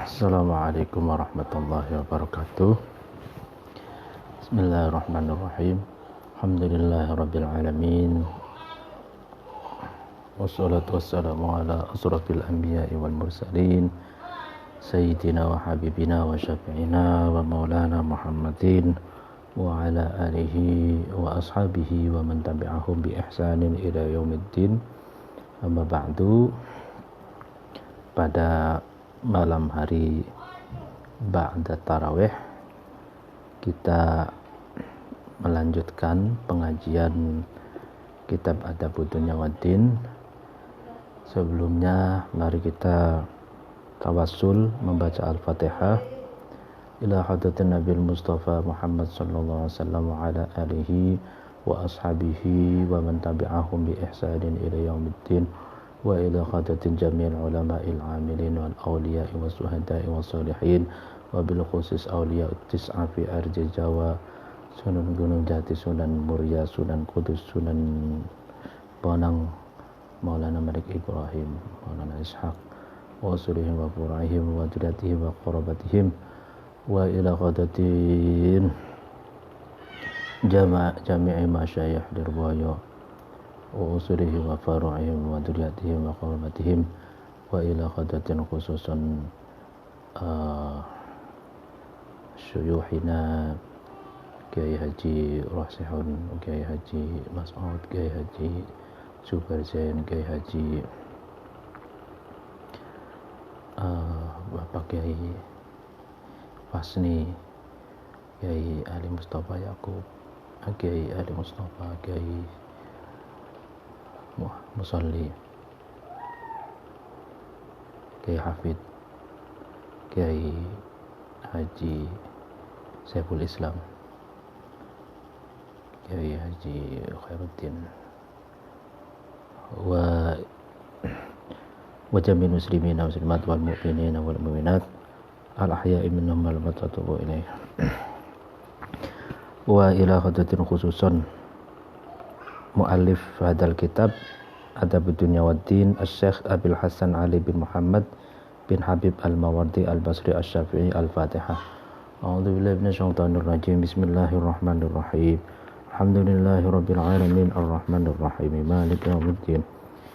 Assalamualaikum warahmatullahi wabarakatuh. Bismillahirrahmanirrahim. Alhamdulillahirabbil alamin. Wassalatu wassalamu ala asrafil anbiya'i wal mursalin sayyidina wa habibina wa syafi'ina wa maulana Muhammadin wa ala alihi wa ashabihi wa man tabi'ahum bi ihsanin ila yaumiddin. Amma ba'du. Pada malam hari ba'da tarawih kita melanjutkan pengajian kitab Adabud Dunya Waddin. Sebelumnya mari kita tawassul membaca Al-Fatihah ila hadratin Nabil Mustafa Muhammad sallallahu alaihi wasallam wa ala alihi wa ashabihi wa man tabi'ahum bi ihsanin ila yaumiddin wa ila khadatin jami'il ulama'il amilin wal awliya'i was suhada'i was salihin wa bil khusus awliya'ut tis'a fi ardi Jawa, Sunan Gunung Jati, Sunan Muria, Sunan Kudus, Sunan Bonang, Maulana Malik Ibrahim, Maulana Ishaq wa usulihim wa fura'ihim wa duratihim wa qarabatihim wa ila khadatin jami'i masyayikh dirwaya wa usulihim wa faru'ihim wa duriyatihim wa qawmatihim wa ila khadatin khususan syuyuhina Kiai Haji Rasihun, Kiai Haji Mas'ud, Kiai Haji Subarzain, Kiai Haji Bapak Kiai Fasni, Kiai Ali Mustafa Yaqub, Kiai Ali Mustafa, Kiai Musalli, Kiai Hafid, Kiai Haji Saiful Islam, Kiai Haji Khairuddin wa jami'il muslimin wal muslimat wal mu'minin wal mu'minat al ahya'i minhum wal amwat ilaih wa ila hadratin khususan muallif hadal kitab Adabud Dunya Waddin Asy-Syaikh Abil Hasan Ali bin Muhammad bin Habib Al-Mawardi Al-Basri Asy-Syafi'i. Al-Fatihah. A'udzubillahi minasyaitonir rajim. Bismillahirrahmanirrahim. Alhamdulillahirabbil alamin arrahmanir rahim maliki yaumiddin.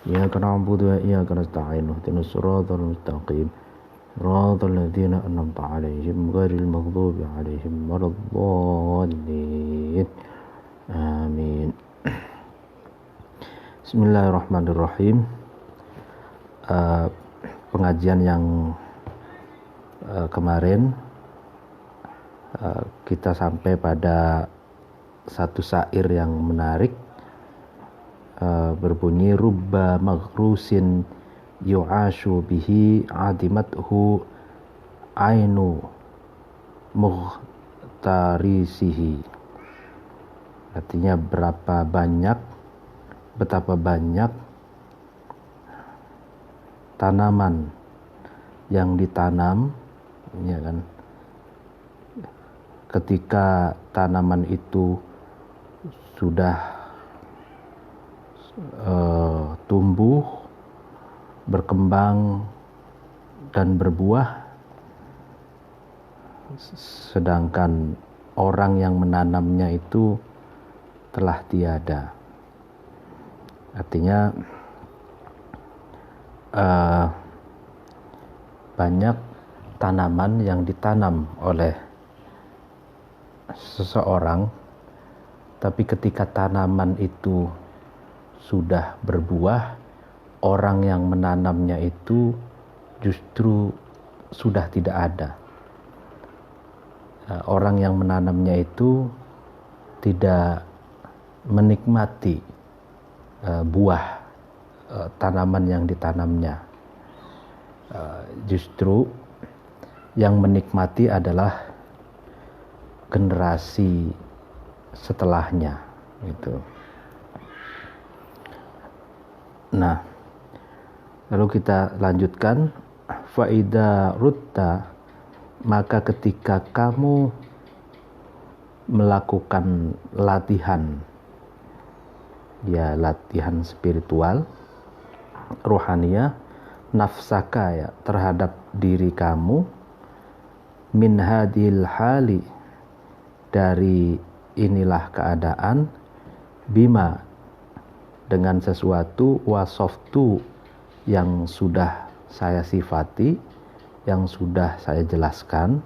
Iyyaka na'budu wa iyyaka nasta'in. Ihdinas siratal mustaqim. Siratal ladzina an'amta 'alaihim ghairil maghdubi 'alaihim waladdallin. Amin. Bismillahirrahmanirrahim. Pengajian yang kemarin kita sampai pada satu syair yang menarik, berbunyi rubba maghrusin yu'ashu bihi adimathu ainu mughtarisihi. Artinya betapa banyak tanaman yang ditanam, ya kan, ketika tanaman itu sudah tumbuh, berkembang dan berbuah, sedangkan orang yang menanamnya itu telah tiada. Artinya banyak tanaman yang ditanam oleh seseorang, tapi ketika tanaman itu sudah berbuah, orang yang menanamnya itu justru sudah tidak ada. Orang yang menanamnya itu tidak menikmati buah tanaman yang ditanamnya. Justru yang menikmati adalah generasi setelahnya, gitu. Nah, lalu kita lanjutkan, faida rutta, maka ketika kamu melakukan latihan, ya latihan spiritual, rohania, nafsaka ya terhadap diri kamu, min hadil hali, dari inilah keadaan, bima, dengan sesuatu, wasoftu, yang sudah saya sifati, yang sudah saya jelaskan,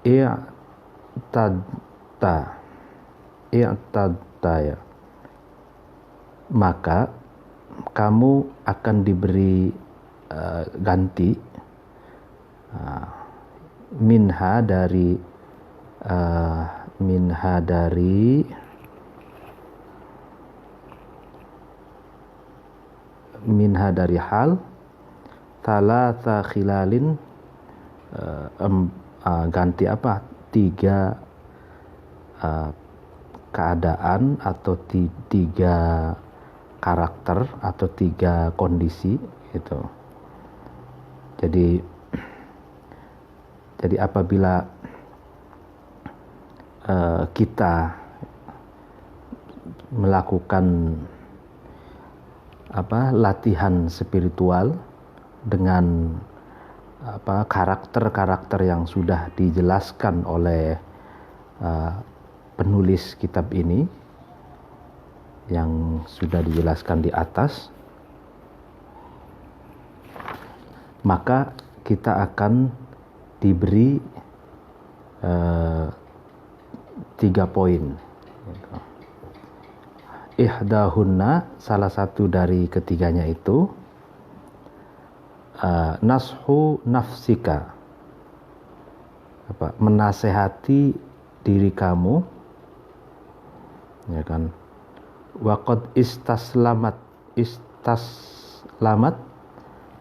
i'tadta ya, maka kamu akan diberi ganti, minha dari hal, thalatha khilalin, ganti apa, 3 keadaan atau 3 karakter atau 3 kondisi gitu. Jadi apabila kita melakukan latihan spiritual dengan karakter-karakter yang sudah dijelaskan oleh penulis kitab ini, yang sudah dijelaskan di atas, maka kita akan diberi 3 poin. Ihdahunna, salah satu dari ketiganya itu, nashu nafsika, menasehati diri kamu, ya kan. Waqad istaslamat,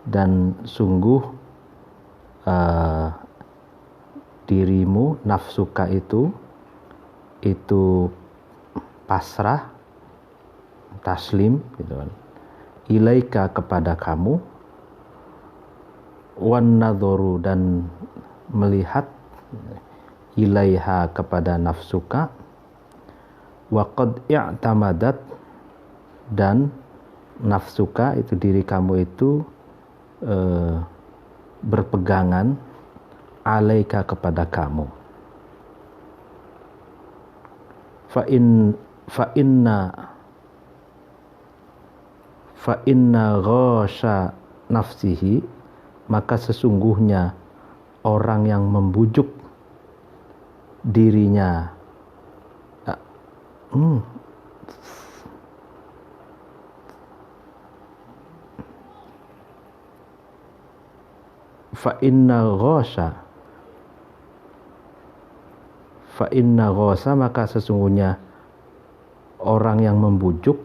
dan sungguh dirimu, nafsuka itu pasrah, taslim gitu kan, ilaika, kepada kamu, wan nadharu, dan melihat, ilaiha, kepada nafsuka, waqad i'tamadat, dan nafsuka itu, diri kamu itu berpegangan, alaika, kepada kamu. Fa inna ghasha nafsihi, maka sesungguhnya orang yang membujuk dirinya, fa inna ghasha, maka sesungguhnya orang yang membujuk,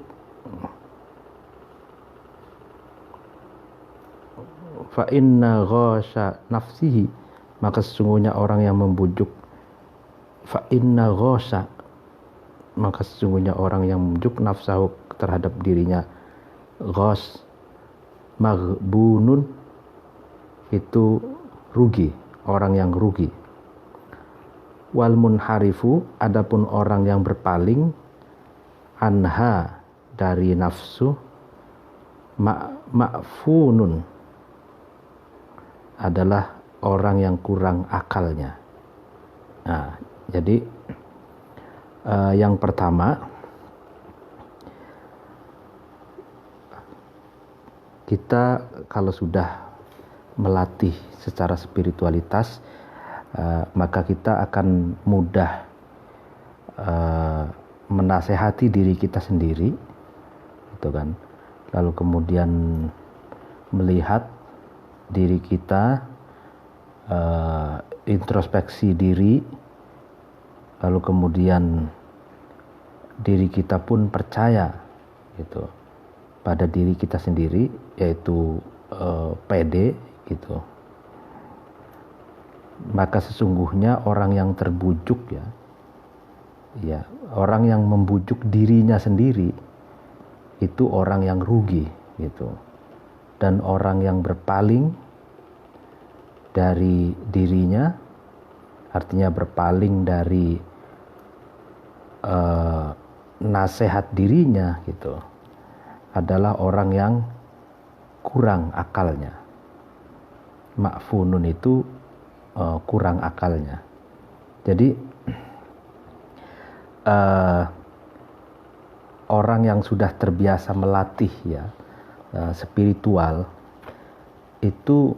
fa inna ghasha nafsihi, maka sesungguhnya orang yang membujuk, fa inna ghasha, maka sesungguhnya orang yang membujuk nafsahu, terhadap dirinya, ghas, maghbunun, itu rugi, orang yang rugi. Wal munharifu, adapun orang yang berpaling, anha, dari nafsu, ma'funun, adalah orang yang kurang akalnya. Nah, jadi yang pertama, kita kalau sudah melatih secara spiritualitas, maka kita akan mudah menasehati diri kita sendiri, gitu kan. Lalu kemudian melihat diri kita, introspeksi diri, lalu kemudian diri kita pun percaya gitu pada diri kita sendiri, yaitu pede gitu. Maka sesungguhnya orang yang terbujuk, ya orang yang membujuk dirinya sendiri, itu orang yang rugi gitu. Dan orang yang berpaling dari dirinya, artinya berpaling dari nasihat dirinya gitu, adalah orang yang kurang akalnya. Ma'funun itu kurang akalnya. Jadi orang yang sudah terbiasa melatih ya spiritual itu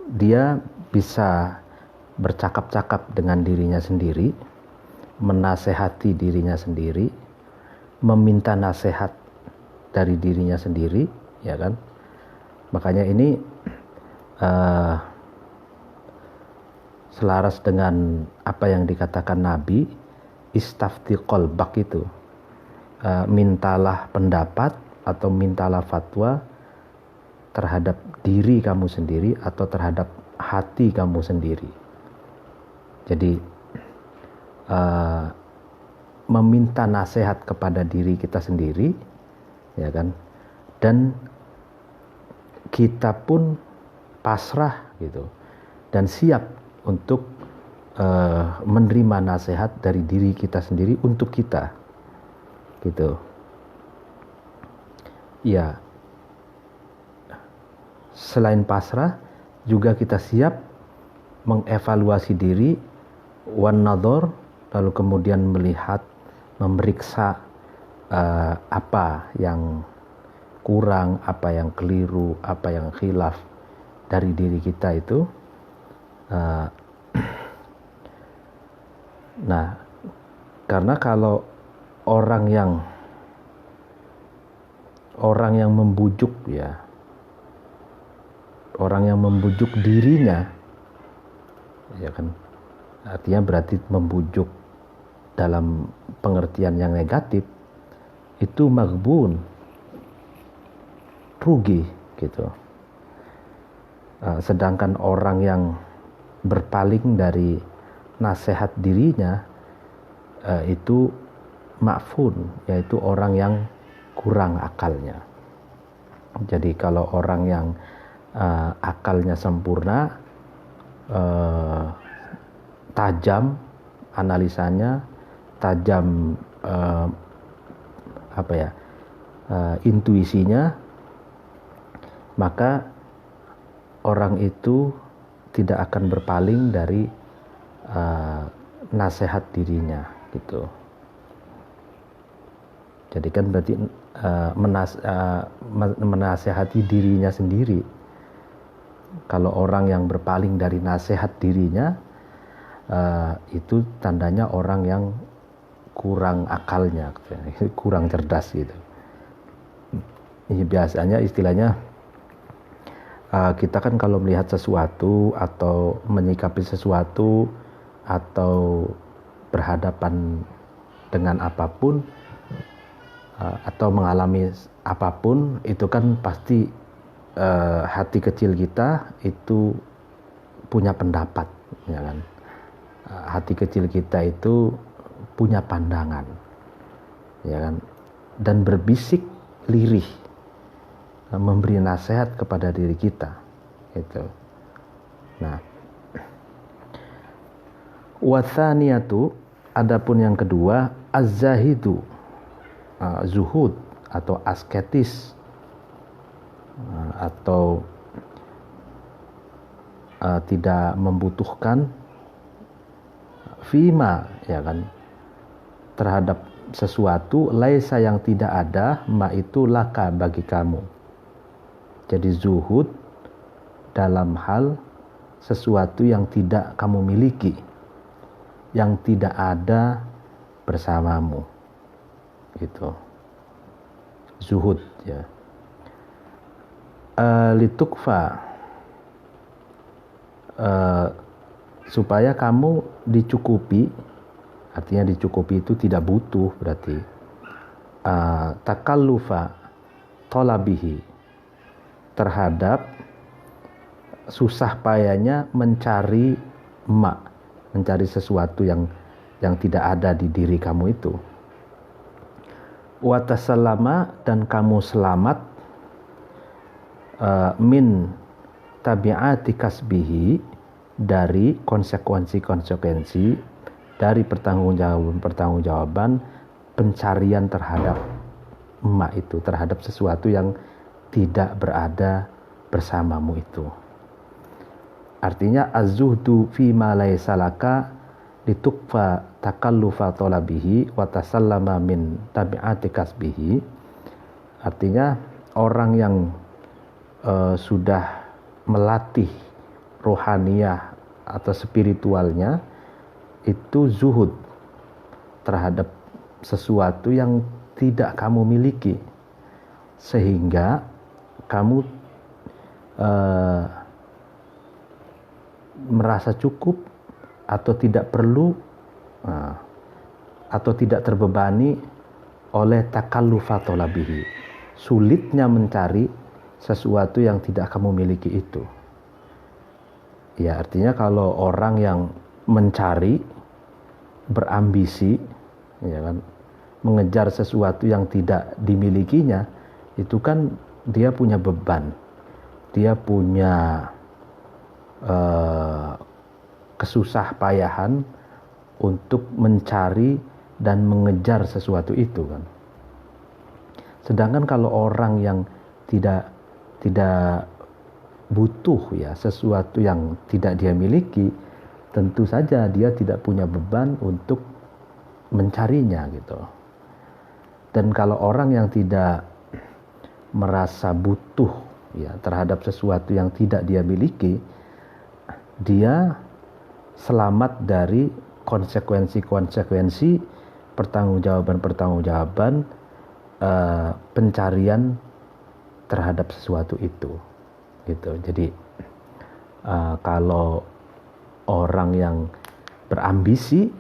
dia bisa bercakap-cakap dengan dirinya sendiri, menasehati dirinya sendiri, meminta nasihat dari dirinya sendiri, ya kan? Makanya ini selaras dengan apa yang dikatakan Nabi, istafti qalbak itu, mintalah pendapat atau mintalah fatwa terhadap diri kamu sendiri atau terhadap hati kamu sendiri. Jadi meminta nasihat kepada diri kita sendiri, ya kan, dan kita pun pasrah gitu dan siap untuk menerima nasihat dari diri kita sendiri untuk kita, gitu. Ya, selain pasrah juga kita siap mengevaluasi diri, wan nadhar, lalu kemudian melihat, memeriksa apa yang kurang, apa yang keliru, apa yang khilaf dari diri kita itu. Nah, karena kalau orang yang membujuk ya, orang yang membujuk dirinya, ya kan, artinya berarti membujuk dalam pengertian yang negatif, itu maghbun, rugi gitu. Sedangkan orang yang berpaling dari nasihat dirinya itu ma'fun, yaitu orang yang kurang akalnya. Jadi kalau orang yang akalnya sempurna, tajam analisanya, tajam intuisinya, maka orang itu tidak akan berpaling dari nasihat dirinya, gitu. Jadi kan berarti menasehati dirinya sendiri. Kalau orang yang berpaling dari nasihat dirinya, itu tandanya orang yang kurang akalnya, kurang cerdas gitu. Ini biasanya istilahnya kita kan kalau melihat sesuatu atau menyikapi sesuatu atau berhadapan dengan apapun atau mengalami apapun, itu kan pasti hati kecil kita itu punya pendapat, ya kan? Hati kecil kita itu punya pandangan, ya kan? Dan berbisik lirih, memberi nasihat kepada diri kita, gitu. Nah, wathaniyatu, adapun yang kedua, az-zahidu, zuhud atau asketis, atau tidak membutuhkan fima, ya kan, terhadap sesuatu laisa yang tidak ada, ma itu laka bagi kamu. Jadi zuhud dalam hal sesuatu yang tidak kamu miliki, yang tidak ada bersamamu, gitu. Zuhud, ya. Litukfa, supaya kamu dicukupi, artinya dicukupi itu tidak butuh berarti. Takallufa tolabihi, terhadap susah payahnya mencari mencari sesuatu yang tidak ada di diri kamu itu. Watasallama, dan kamu selamat min tabi'ati kasbihi, dari konsekuensi dari pertanggungjawaban pencarian terhadap itu, terhadap sesuatu yang tidak berada bersamamu itu. Artinya az-zuhdu fi ma laysa laka litukfa takallufa talabihi wa tasallama min tabi'ati kasbihi. Artinya orang yang sudah melatih rohaniyah atau spiritualnya itu zuhud terhadap sesuatu yang tidak kamu miliki, sehingga kamu merasa cukup atau tidak perlu atau tidak terbebani oleh takallufa talabihi, sulitnya mencari sesuatu yang tidak kamu miliki itu. Ya, artinya kalau orang yang mencari, berambisi, ya kan, mengejar sesuatu yang tidak dimilikinya, itu kan dia punya beban, dia punya kesusah payahan untuk mencari dan mengejar sesuatu itu kan. Sedangkan kalau orang yang tidak butuh ya sesuatu yang tidak dia miliki, tentu saja dia tidak punya beban untuk mencarinya gitu. Dan kalau orang yang tidak merasa butuh ya terhadap sesuatu yang tidak dia miliki, dia selamat dari konsekuensi pertanggungjawaban pencarian terhadap sesuatu itu gitu. Jadi kalau orang yang berambisi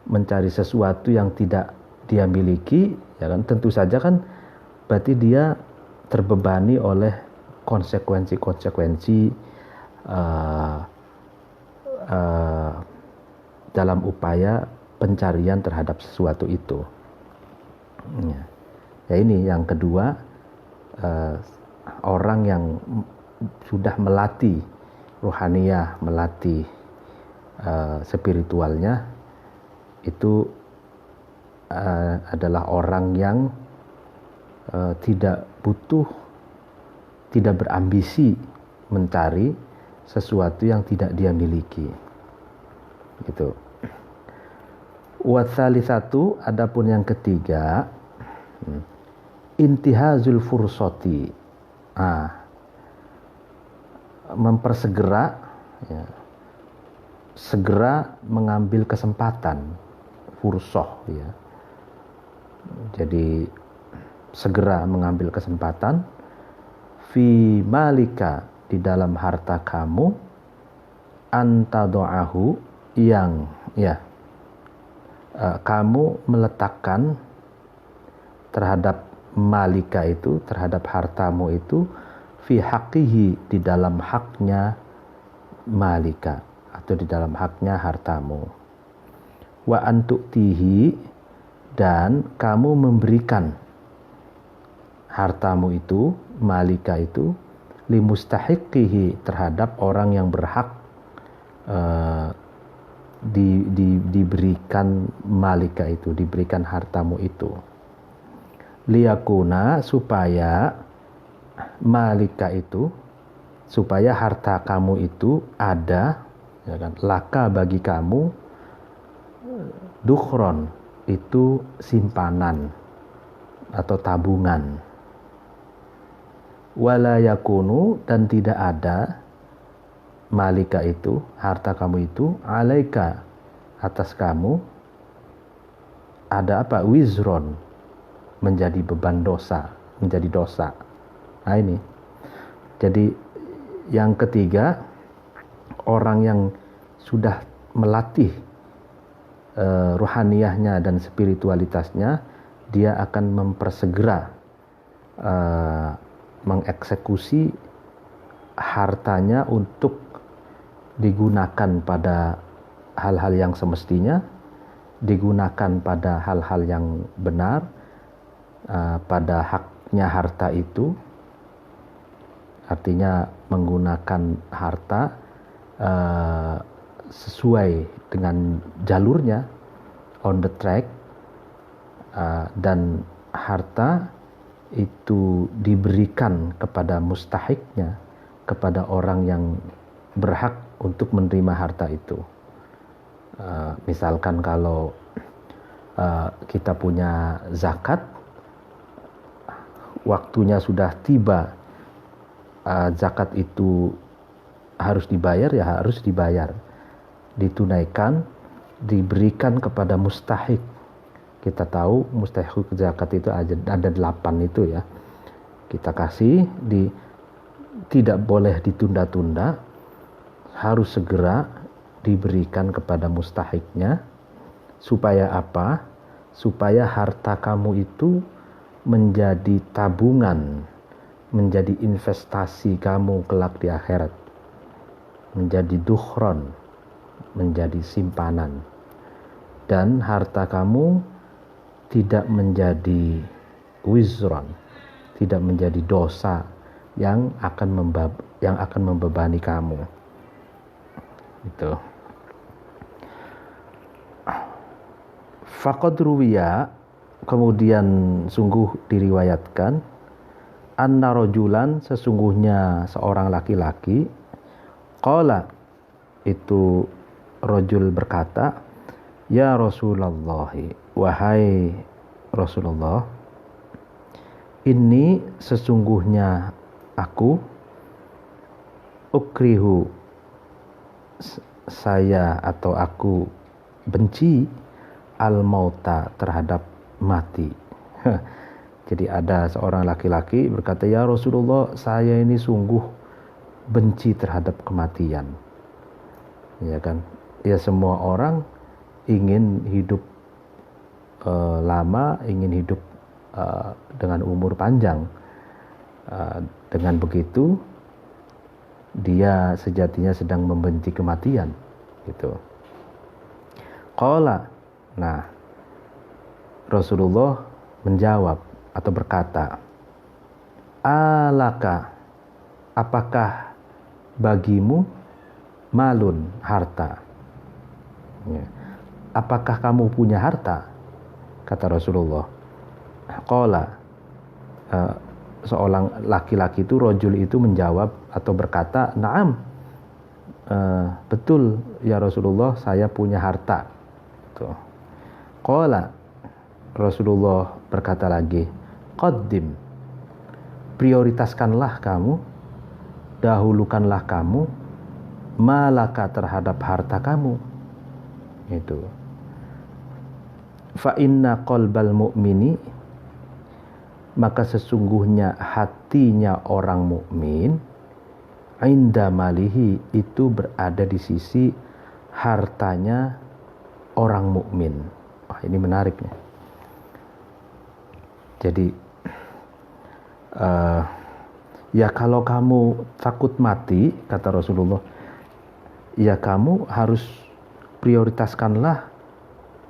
mencari sesuatu yang tidak dia miliki, ya kan, tentu saja kan berarti dia terbebani oleh konsekuensi dalam upaya pencarian terhadap sesuatu itu. Ya ini yang kedua, orang yang sudah melatih rohaniyah, melatih spiritualnya, itu adalah orang yang tidak butuh, tidak berambisi mencari sesuatu yang tidak dia miliki. Gitu. Watsalisatu, adapun yang ketiga, intihazul fursati, mempersegera, ya, segera mengambil kesempatan, fursoh, ya. Jadi segera mengambil kesempatan, fi malika, di dalam harta kamu, antado'ahu, yang ya kamu meletakkan terhadap malika itu, terhadap hartamu itu, fi haqqihi, di dalam haknya malika atau di dalam haknya hartamu, wa antu'tihi, dan kamu memberikan hartamu itu, malika itu, limustahiqihi, terhadap orang yang berhak diberikan malika itu, diberikan hartamu itu. Liyakuna, supaya malika itu, supaya harta kamu itu ada, ya kan, laka, bagi kamu, dukhron, itu simpanan atau tabungan. Wala yakunu, dan tidak ada malika itu, harta kamu itu, alaika, atas kamu, ada apa? Wizron, menjadi beban dosa, menjadi dosa. Nah ini, jadi yang ketiga, orang yang sudah melatih ruhaniyahnya dan spiritualitasnya, dia akan mempersegera mengeksekusi hartanya untuk digunakan pada hal-hal yang semestinya, digunakan pada hal-hal yang benar, pada haknya harta itu. Artinya menggunakan harta sesuai dengan jalurnya, on the track, dan harta itu diberikan kepada mustahiknya, kepada orang yang berhak untuk menerima harta itu. Misalkan kalau kita punya zakat, waktunya sudah tiba, zakat itu harus dibayar, ya harus dibayar, ditunaikan, diberikan kepada mustahik. Kita tahu mustahik zakat itu ada 8 itu ya. Kita kasih, tidak boleh ditunda-tunda, harus segera diberikan kepada mustahiknya. Supaya apa? Supaya harta kamu itu menjadi tabungan, menjadi investasi kamu kelak di akhirat, menjadi dukhron, menjadi simpanan, dan harta kamu tidak menjadi wizron, tidak menjadi dosa yang akan membebani kamu. Itu. Faqad ruwiya, kemudian sungguh diriwayatkan, anna rajulan, sesungguhnya seorang laki-laki, qala, itu rajul berkata, ya Rasulullah, wahai Rasulullah, ini sesungguhnya aku, ukrihu, saya atau aku benci, al-mauta, terhadap mati. Jadi ada seorang laki-laki berkata, ya Rasulullah, saya ini sungguh benci terhadap kematian. Ya kan? Ya semua orang ingin hidup lama, ingin hidup dengan umur panjang. Dengan begitu dia sejatinya sedang membenci kematian, gitu. Qala, nah Rasulullah menjawab atau berkata, alaka, apakah bagimu malun, harta? Ya. Apakah kamu punya harta? Kata Rasulullah. Qala, seorang laki-laki itu, rajul itu menjawab atau berkata, na'am, betul ya Rasulullah, saya punya harta. Tuh. Qala, Rasulullah berkata lagi, qaddim, prioritaskanlah kamu, dahulukanlah kamu, malaka, terhadap harta kamu. Itu. Fa inna qalbal mu'mini, maka sesungguhnya hatinya orang mukmin, inda malihi, itu berada di sisi hartanya orang mukmin. Wah, ini menarik nih. Jadi ya kalau kamu takut mati, kata Rasulullah, ya kamu harus prioritaskanlah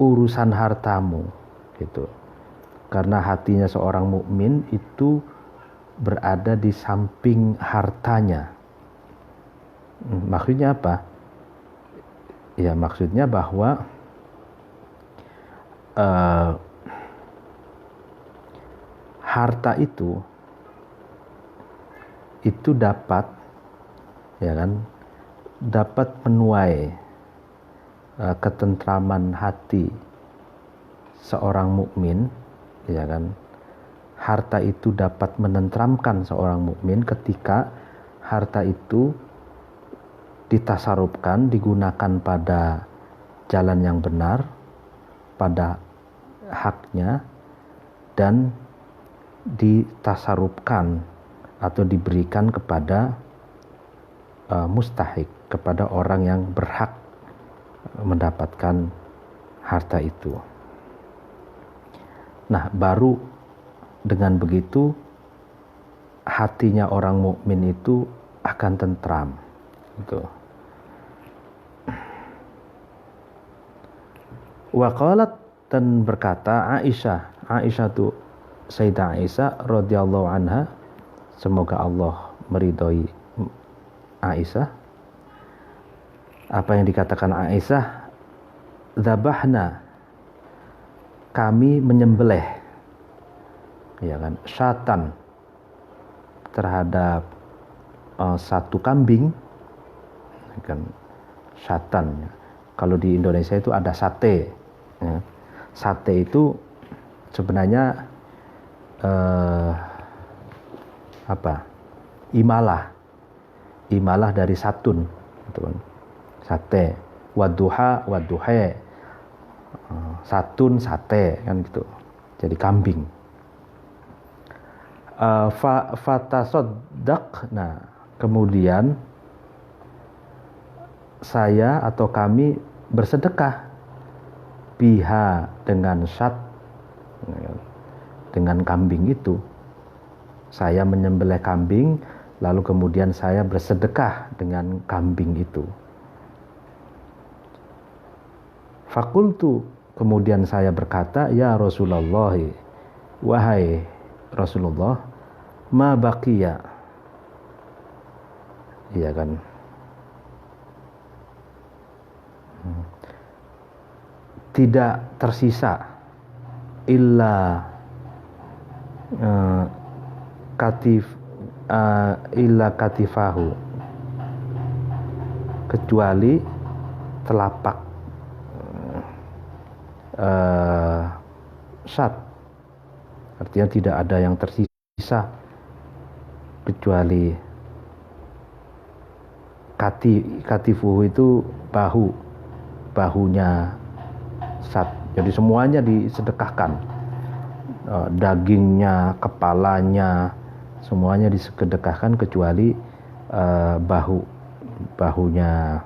urusan hartamu, gitu. Karena hatinya seorang mukmin itu berada di samping hartanya. Maksudnya apa? Ya maksudnya bahwa harta itu dapat, ya kan, dapat menuai ketentraman hati seorang mukmin, ya kan. Harta itu dapat menenteramkan seorang mukmin ketika harta itu ditasarufkan, digunakan pada jalan yang benar, pada haknya, dan ditasarufkan atau diberikan kepada mustahik, kepada orang yang berhak mendapatkan harta itu. Nah, baru dengan begitu hatinya orang mukmin itu akan tentram, gitu. Wa qalat, dan berkata Aisyah itu Sayyidah Aisyah radhiyallahu anha, semoga Allah meridhoi Aisyah. Apa yang dikatakan Aisyah? Dzabahna, kami menyembelih, ya kan, syatan, terhadap satu kambing, ya kan, syatan. Kalau di Indonesia itu ada sate. Ya. Sate itu sebenarnya imalah dari satun, gitu kan. Sate, waduha, waduhe, satun, sate, kan gitu. Jadi kambing. Fatasoddaq, nah kemudian saya atau kami bersedekah biha dengan syat, dengan kambing itu. Saya menyembelih kambing, lalu kemudian saya bersedekah dengan kambing itu. Fakultu, kemudian saya berkata, ya Rasulullah, wahai Rasulullah, ma baqiya, iya kan, tidak tersisa illa katifahu, kecuali telapak syat, artinya tidak ada yang tersisa kecuali katifuhu itu bahunya syat. Jadi semuanya disedekahkan, dagingnya, kepalanya, semuanya disedekahkan kecuali bahunya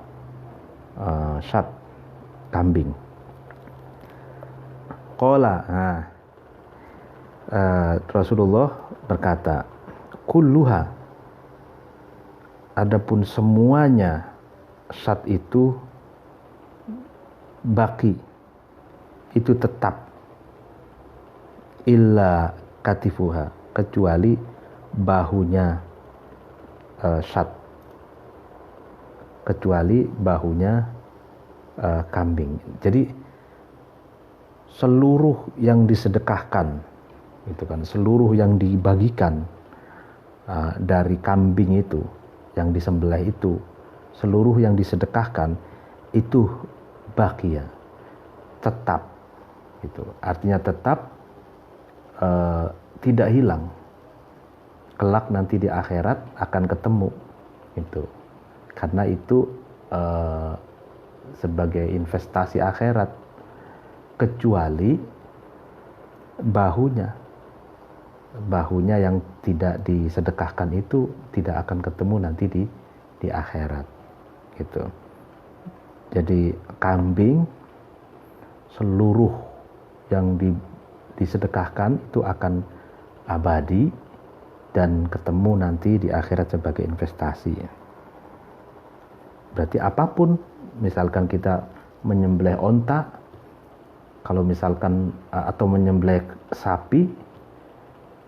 syat, kambing. Qala, Rasulullah berkata, kulluha, adapun semuanya syat itu baki, itu tetap, illa katifuha, kecuali bahunya syat, kecuali bahunya kambing. Jadi seluruh yang disedekahkan, itu kan, seluruh yang dibagikan dari kambing itu, yang disembelih itu, seluruh yang disedekahkan itu bakia, tetap, itu artinya tetap, tidak hilang, kelak nanti di akhirat akan ketemu, itu karena itu sebagai investasi akhirat, kecuali bahunya yang tidak disedekahkan itu tidak akan ketemu nanti di akhirat, gitu. Jadi kambing, seluruh yang disedekahkan itu akan abadi dan ketemu nanti di akhirat sebagai investasi. Berarti apapun, misalkan kita menyembelih onta, kalau misalkan atau menyembelih sapi,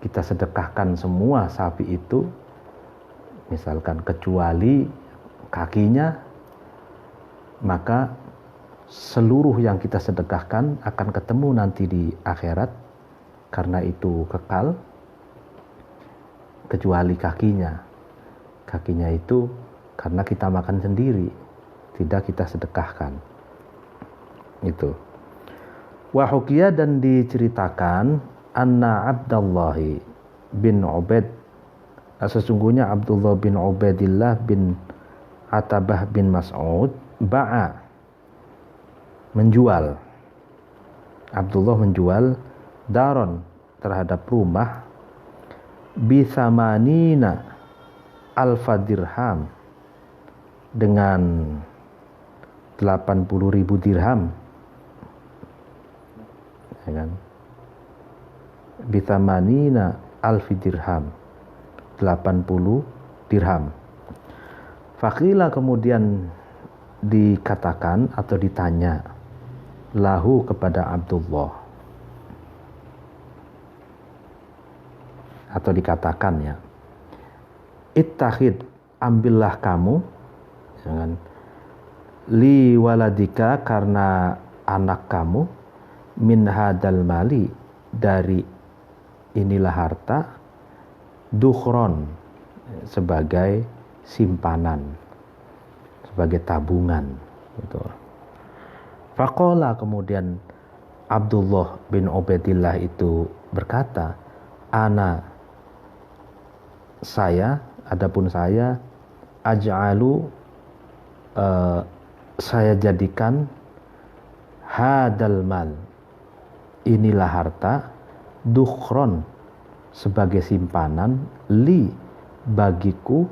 kita sedekahkan semua sapi itu, misalkan kecuali kakinya, maka seluruh yang kita sedekahkan akan ketemu nanti di akhirat, karena itu kekal, kecuali kakinya. Kakinya itu karena kita makan sendiri, tidak kita sedekahkan. Itu. Wa hukiya, dan diceritakan, anna Abdullah bin Ubaid, sesungguhnya Abdullah bin Ubaidillah bin Atabah bin Mas'ud ba'a, menjual, Abdullah menjual daron, terhadap rumah, bisamanina alfa dirham, dengan 80.000 dirham, ya kan, bisamanina alfi dirham, 80 dirham. Faqila, kemudian dikatakan atau ditanya lahu, kepada Abdullah, atau dikatakan, ya, ittakhid, ambillah kamu, jangan, li waladika, karena anak kamu, min hadal mali, dari inilah harta, dukhron, sebagai simpanan, sebagai tabungan. Gitu. Faqala, kemudian Abdullah bin Ubaidillah itu berkata, adapun saya aj'alu, saya jadikan hadal mal, inilah harta, dukhron, sebagai simpanan, li, bagiku,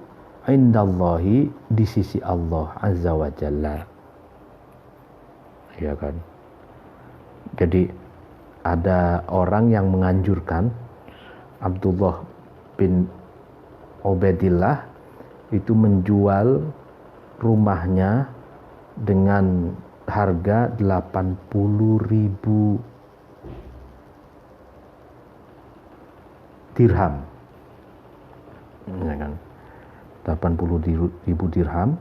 indallahi, di sisi Allah azza wa jalla. Ya kan? Jadi ada orang yang menganjurkan Abdullah bin Ubaidillah itu menjual rumahnya dengan harga 80.000 dirham. Ya kan? 80.000 dirham.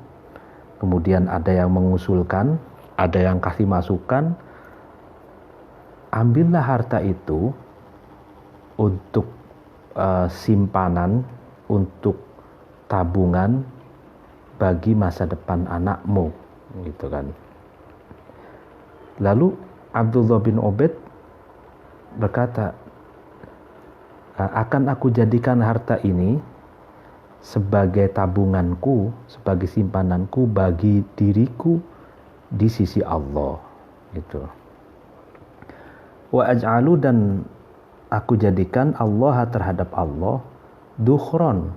Kemudian ada yang mengusulkan, ada yang kasih masukan, ambillah harta itu untuk simpanan, untuk tabungan bagi masa depan anakmu, gitu kan. Lalu Abdullah bin Ubaid berkata, akan aku jadikan harta ini sebagai tabunganku, sebagai simpananku bagi diriku di sisi Allah, gitu. Wa aj'alu, dan aku jadikan Allah terhadap Allah, dukhron,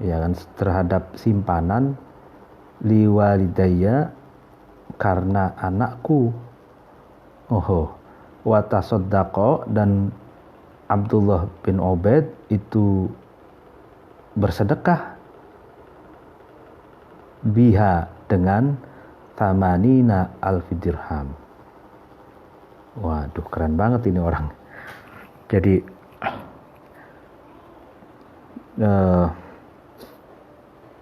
ya kan, terhadap simpanan, liwalidayya, karena anakku. Wa tasaddaqa, dan Abdullah bin Ubaid itu bersedekah, biha, dengan tamanina alfi dirham. Waduh, keren banget ini orang. Jadi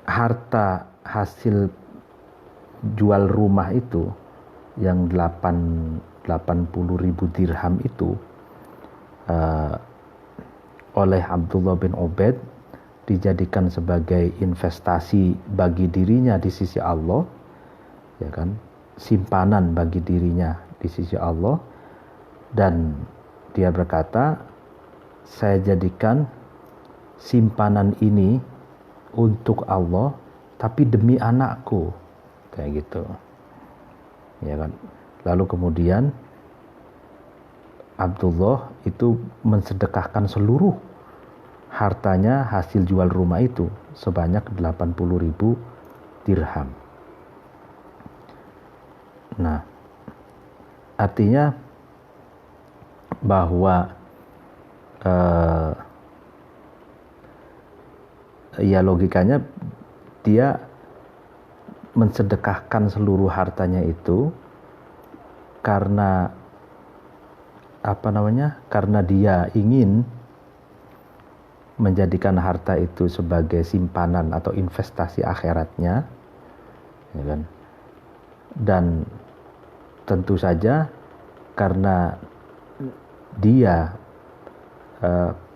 harta hasil jual rumah itu yang 80.000 dirham itu oleh Abdullah bin Ubaid dijadikan sebagai investasi bagi dirinya di sisi Allah, ya kan, simpanan bagi dirinya di sisi Allah. Dan dia berkata, saya jadikan simpanan ini untuk Allah, tapi demi anakku, kayak gitu, ya kan. Lalu kemudian Abdullah itu mensedekahkan seluruh hartanya hasil jual rumah itu sebanyak 80.000 dirham. Nah, artinya bahwa ya logikanya dia mensedekahkan seluruh hartanya itu karena karena dia ingin menjadikan harta itu sebagai simpanan atau investasi akhiratnya, ya kan? Dan tentu saja karena dia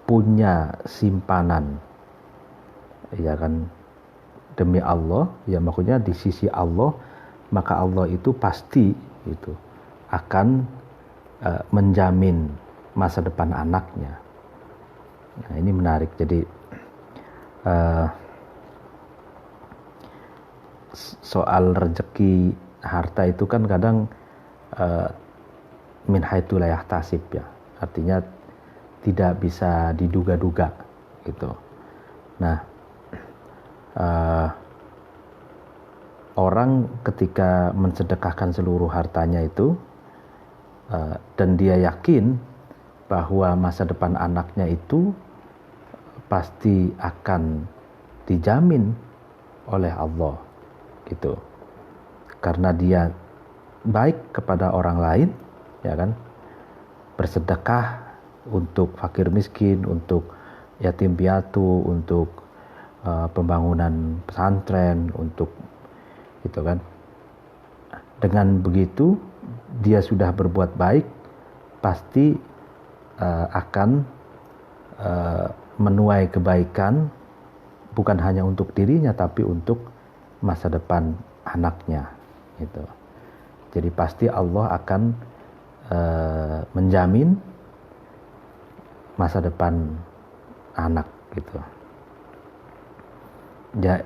punya simpanan, ya kan, demi Allah, ya maksudnya di sisi Allah, maka Allah itu pasti itu akan menjamin masa depan anaknya. Nah, ini menarik. Jadi soal rezeki harta itu kan kadang min haitsu la yahtasib, ya. Artinya tidak bisa diduga-duga gitu. Nah, orang ketika mensedekahkan seluruh hartanya itu dan dia yakin bahwa masa depan anaknya itu pasti akan dijamin oleh Allah, gitu. Karena dia baik kepada orang lain, ya kan, bersedekah untuk fakir miskin, untuk yatim piatu, untuk pembangunan pesantren, untuk gitu kan. Dengan begitu dia sudah berbuat baik, pasti akan menuai kebaikan bukan hanya untuk dirinya tapi untuk masa depan anaknya, gitu. Jadi pasti Allah akan menjamin masa depan anak gitu. Ya,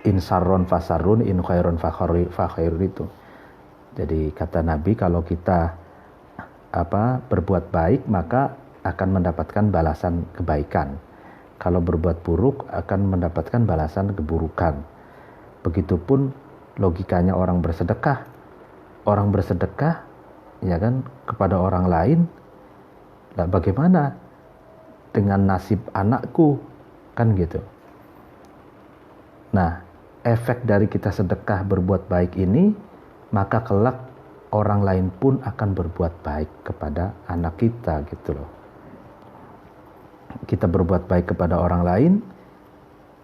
in sarron fasarrun, in khairun fakhair itu. Jadi kata Nabi, kalau kita berbuat baik maka akan mendapatkan balasan kebaikan. Kalau berbuat buruk akan mendapatkan balasan keburukan. Begitupun logikanya orang bersedekah. Orang bersedekah ya kan kepada orang lain. Nah, bagaimana dengan nasib anakku, kan gitu. Nah, efek dari kita sedekah berbuat baik ini, maka kelak orang lain pun akan berbuat baik kepada anak kita gitu loh. Kita berbuat baik kepada orang lain,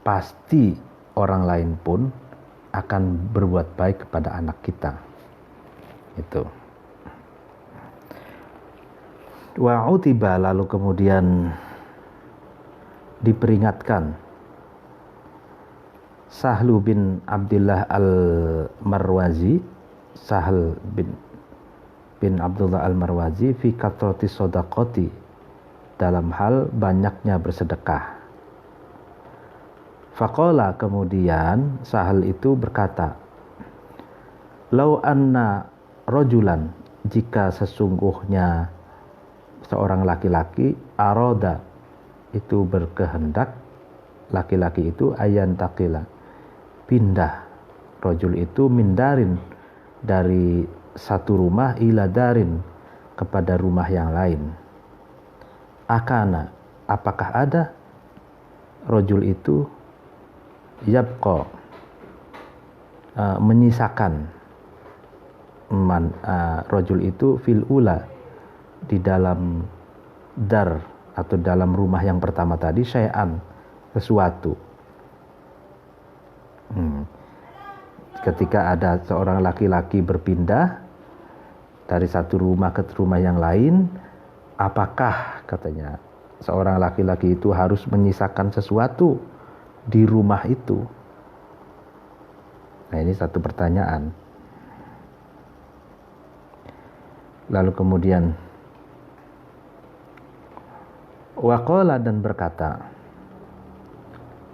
pasti orang lain pun akan berbuat baik kepada anak kita. Itu. Wa'utiba, lalu kemudian diperingatkan Sahlu bin Abdullah al-Marwazi, Sahl bin Abdullah al-Marwazi fi katrati sodaqoti, dalam hal banyaknya bersedekah. Faqala, kemudian Sahl itu berkata, lau anna rojulan, jika sesungguhnya seorang laki-laki, aroda, itu berkehendak, laki-laki itu ayan takila, pindah, rojul itu mindarin, dari satu rumah ila darin, kepada rumah yang lain. Akana, apakah ada rojul itu yabqa, menyisakan, rojul itu fil ula, di dalam dar atau dalam rumah yang pertama tadi, syai'an, sesuatu. Ketika ada seorang laki-laki berpindah dari satu rumah ke rumah yang lain, apakah, katanya, seorang laki-laki itu harus menyisakan sesuatu di rumah itu? Nah, ini satu pertanyaan. Lalu kemudian waqala, dan berkata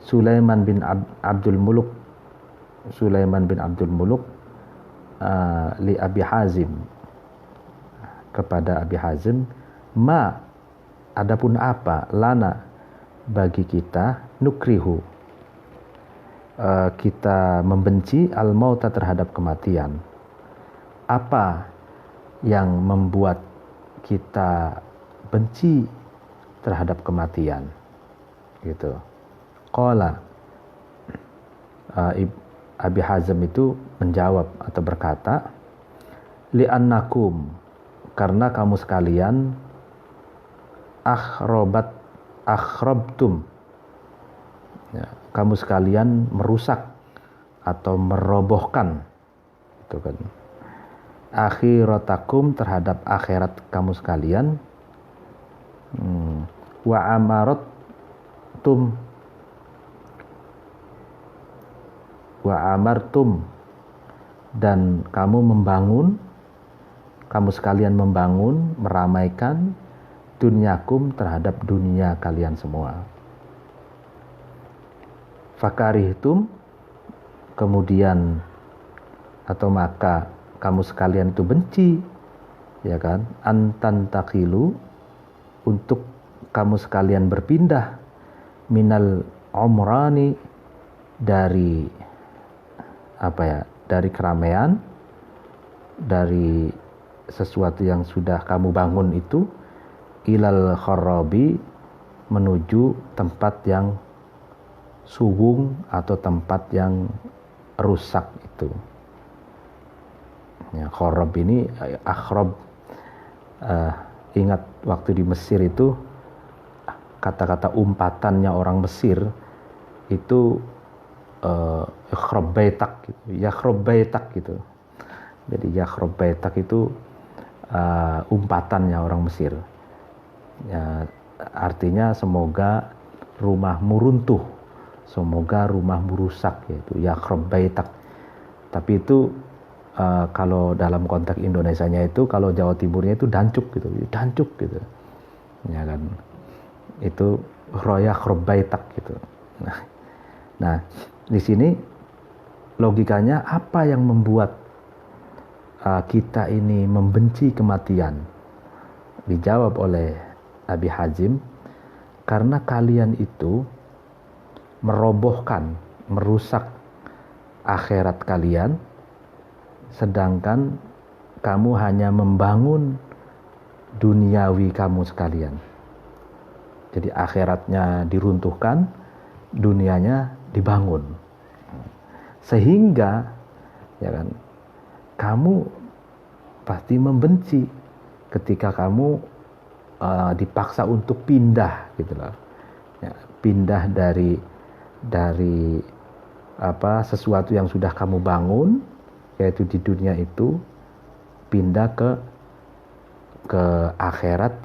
Sulaiman bin Abdul Muluk, Sulaiman bin Abdul Muluk li Abi Hazim, kepada Abi Hazim, ma, adapun apa, lana, bagi kita, nukrihu, kita membenci, al-mauta, terhadap kematian. Apa yang membuat kita benci terhadap kematian, gitu. Qala, Abi Hazim itu menjawab atau berkata, li'annakum, karena kamu sekalian, akhrabtum, ya, kamu sekalian merusak atau merobohkan, itu kan, akhiratakum, terhadap akhirat kamu sekalian, wa amartum, dan kamu sekalian membangun, meramaikan, dunyakum, terhadap dunia kalian semua. Fakarihtum, kemudian atau maka kamu sekalian itu benci, ya kan, antantakilu, untuk kamu sekalian berpindah, minal umrani, dari dari keramaian, dari sesuatu yang sudah kamu bangun itu, ilal kharabi, menuju tempat yang suwung atau tempat yang rusak itu. Ya, kharab ini akhrab. Ingat waktu di Mesir itu, kata-kata umpatannya orang Mesir itu yakhrab baitak gitu. Yakhrab baitak gitu. Jadi yakhrab baitak itu umpatannya orang Mesir. Ya, artinya semoga rumahmu runtuh, semoga rumahmu rusak, yaitu yakhrab baitak. Tapi itu kalau dalam konteks Indonesianya itu, kalau Jawa Timurnya itu dancuk gitu, ya kan, itu royak robaitak gitu. Nah, di sini logikanya apa yang membuat kita ini membenci kematian? Dijawab oleh Abi Hazim, karena kalian itu merobohkan, merusak akhirat kalian, sedangkan kamu hanya membangun duniawi kamu sekalian. Jadi akhiratnya diruntuhkan, dunianya dibangun. Sehingga ya kan, kamu pasti membenci ketika kamu dipaksa untuk pindah gitu loh. Ya, pindah dari sesuatu yang sudah kamu bangun, yaitu di dunia itu, pindah ke akhirat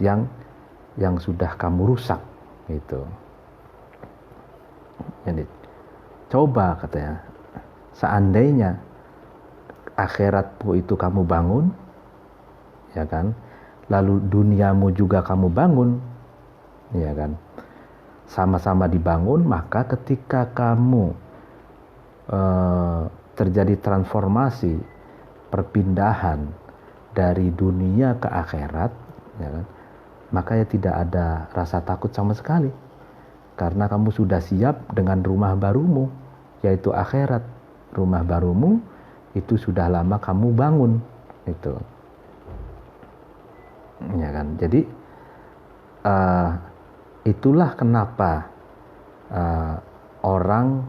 yang sudah kamu rusak gitu. Jadi coba katanya, seandainya akhiratmu itu kamu bangun, ya kan, lalu duniamu juga kamu bangun, ya kan, sama-sama dibangun, maka ketika kamu terjadi transformasi, perpindahan dari dunia ke akhirat, ya kan, maka ya tidak ada rasa takut sama sekali, karena kamu sudah siap dengan rumah barumu, yaitu akhirat. Rumah barumu itu sudah lama kamu bangun, itu, ya kan. Jadi itulah kenapa orang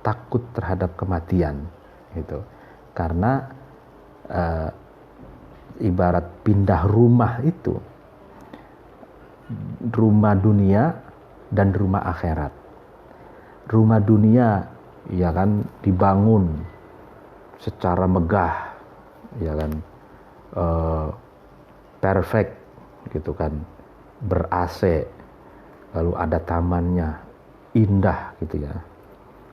takut terhadap kematian, gitu. Karena ibarat pindah rumah itu, rumah dunia dan rumah akhirat. Rumah dunia, ya kan, dibangun secara megah, ya kan, perfect gitu kan, ber-AC, lalu ada tamannya, indah gitu ya,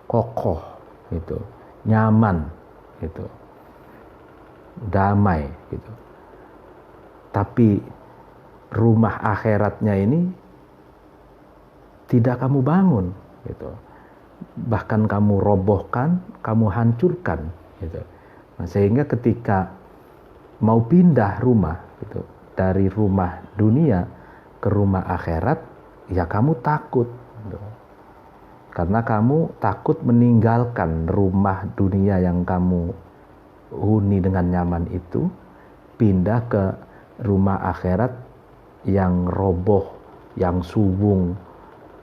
kokoh gitu, nyaman gitu, damai gitu. Tapi rumah akhiratnya ini tidak kamu bangun gitu, bahkan kamu robohkan, kamu hancurkan gitu. Nah, sehingga ketika mau pindah rumah gitu, dari rumah dunia ke rumah akhirat, ya kamu takut gitu. Karena kamu takut meninggalkan rumah dunia yang kamu huni dengan nyaman itu, pindah ke rumah akhirat yang roboh, yang subung,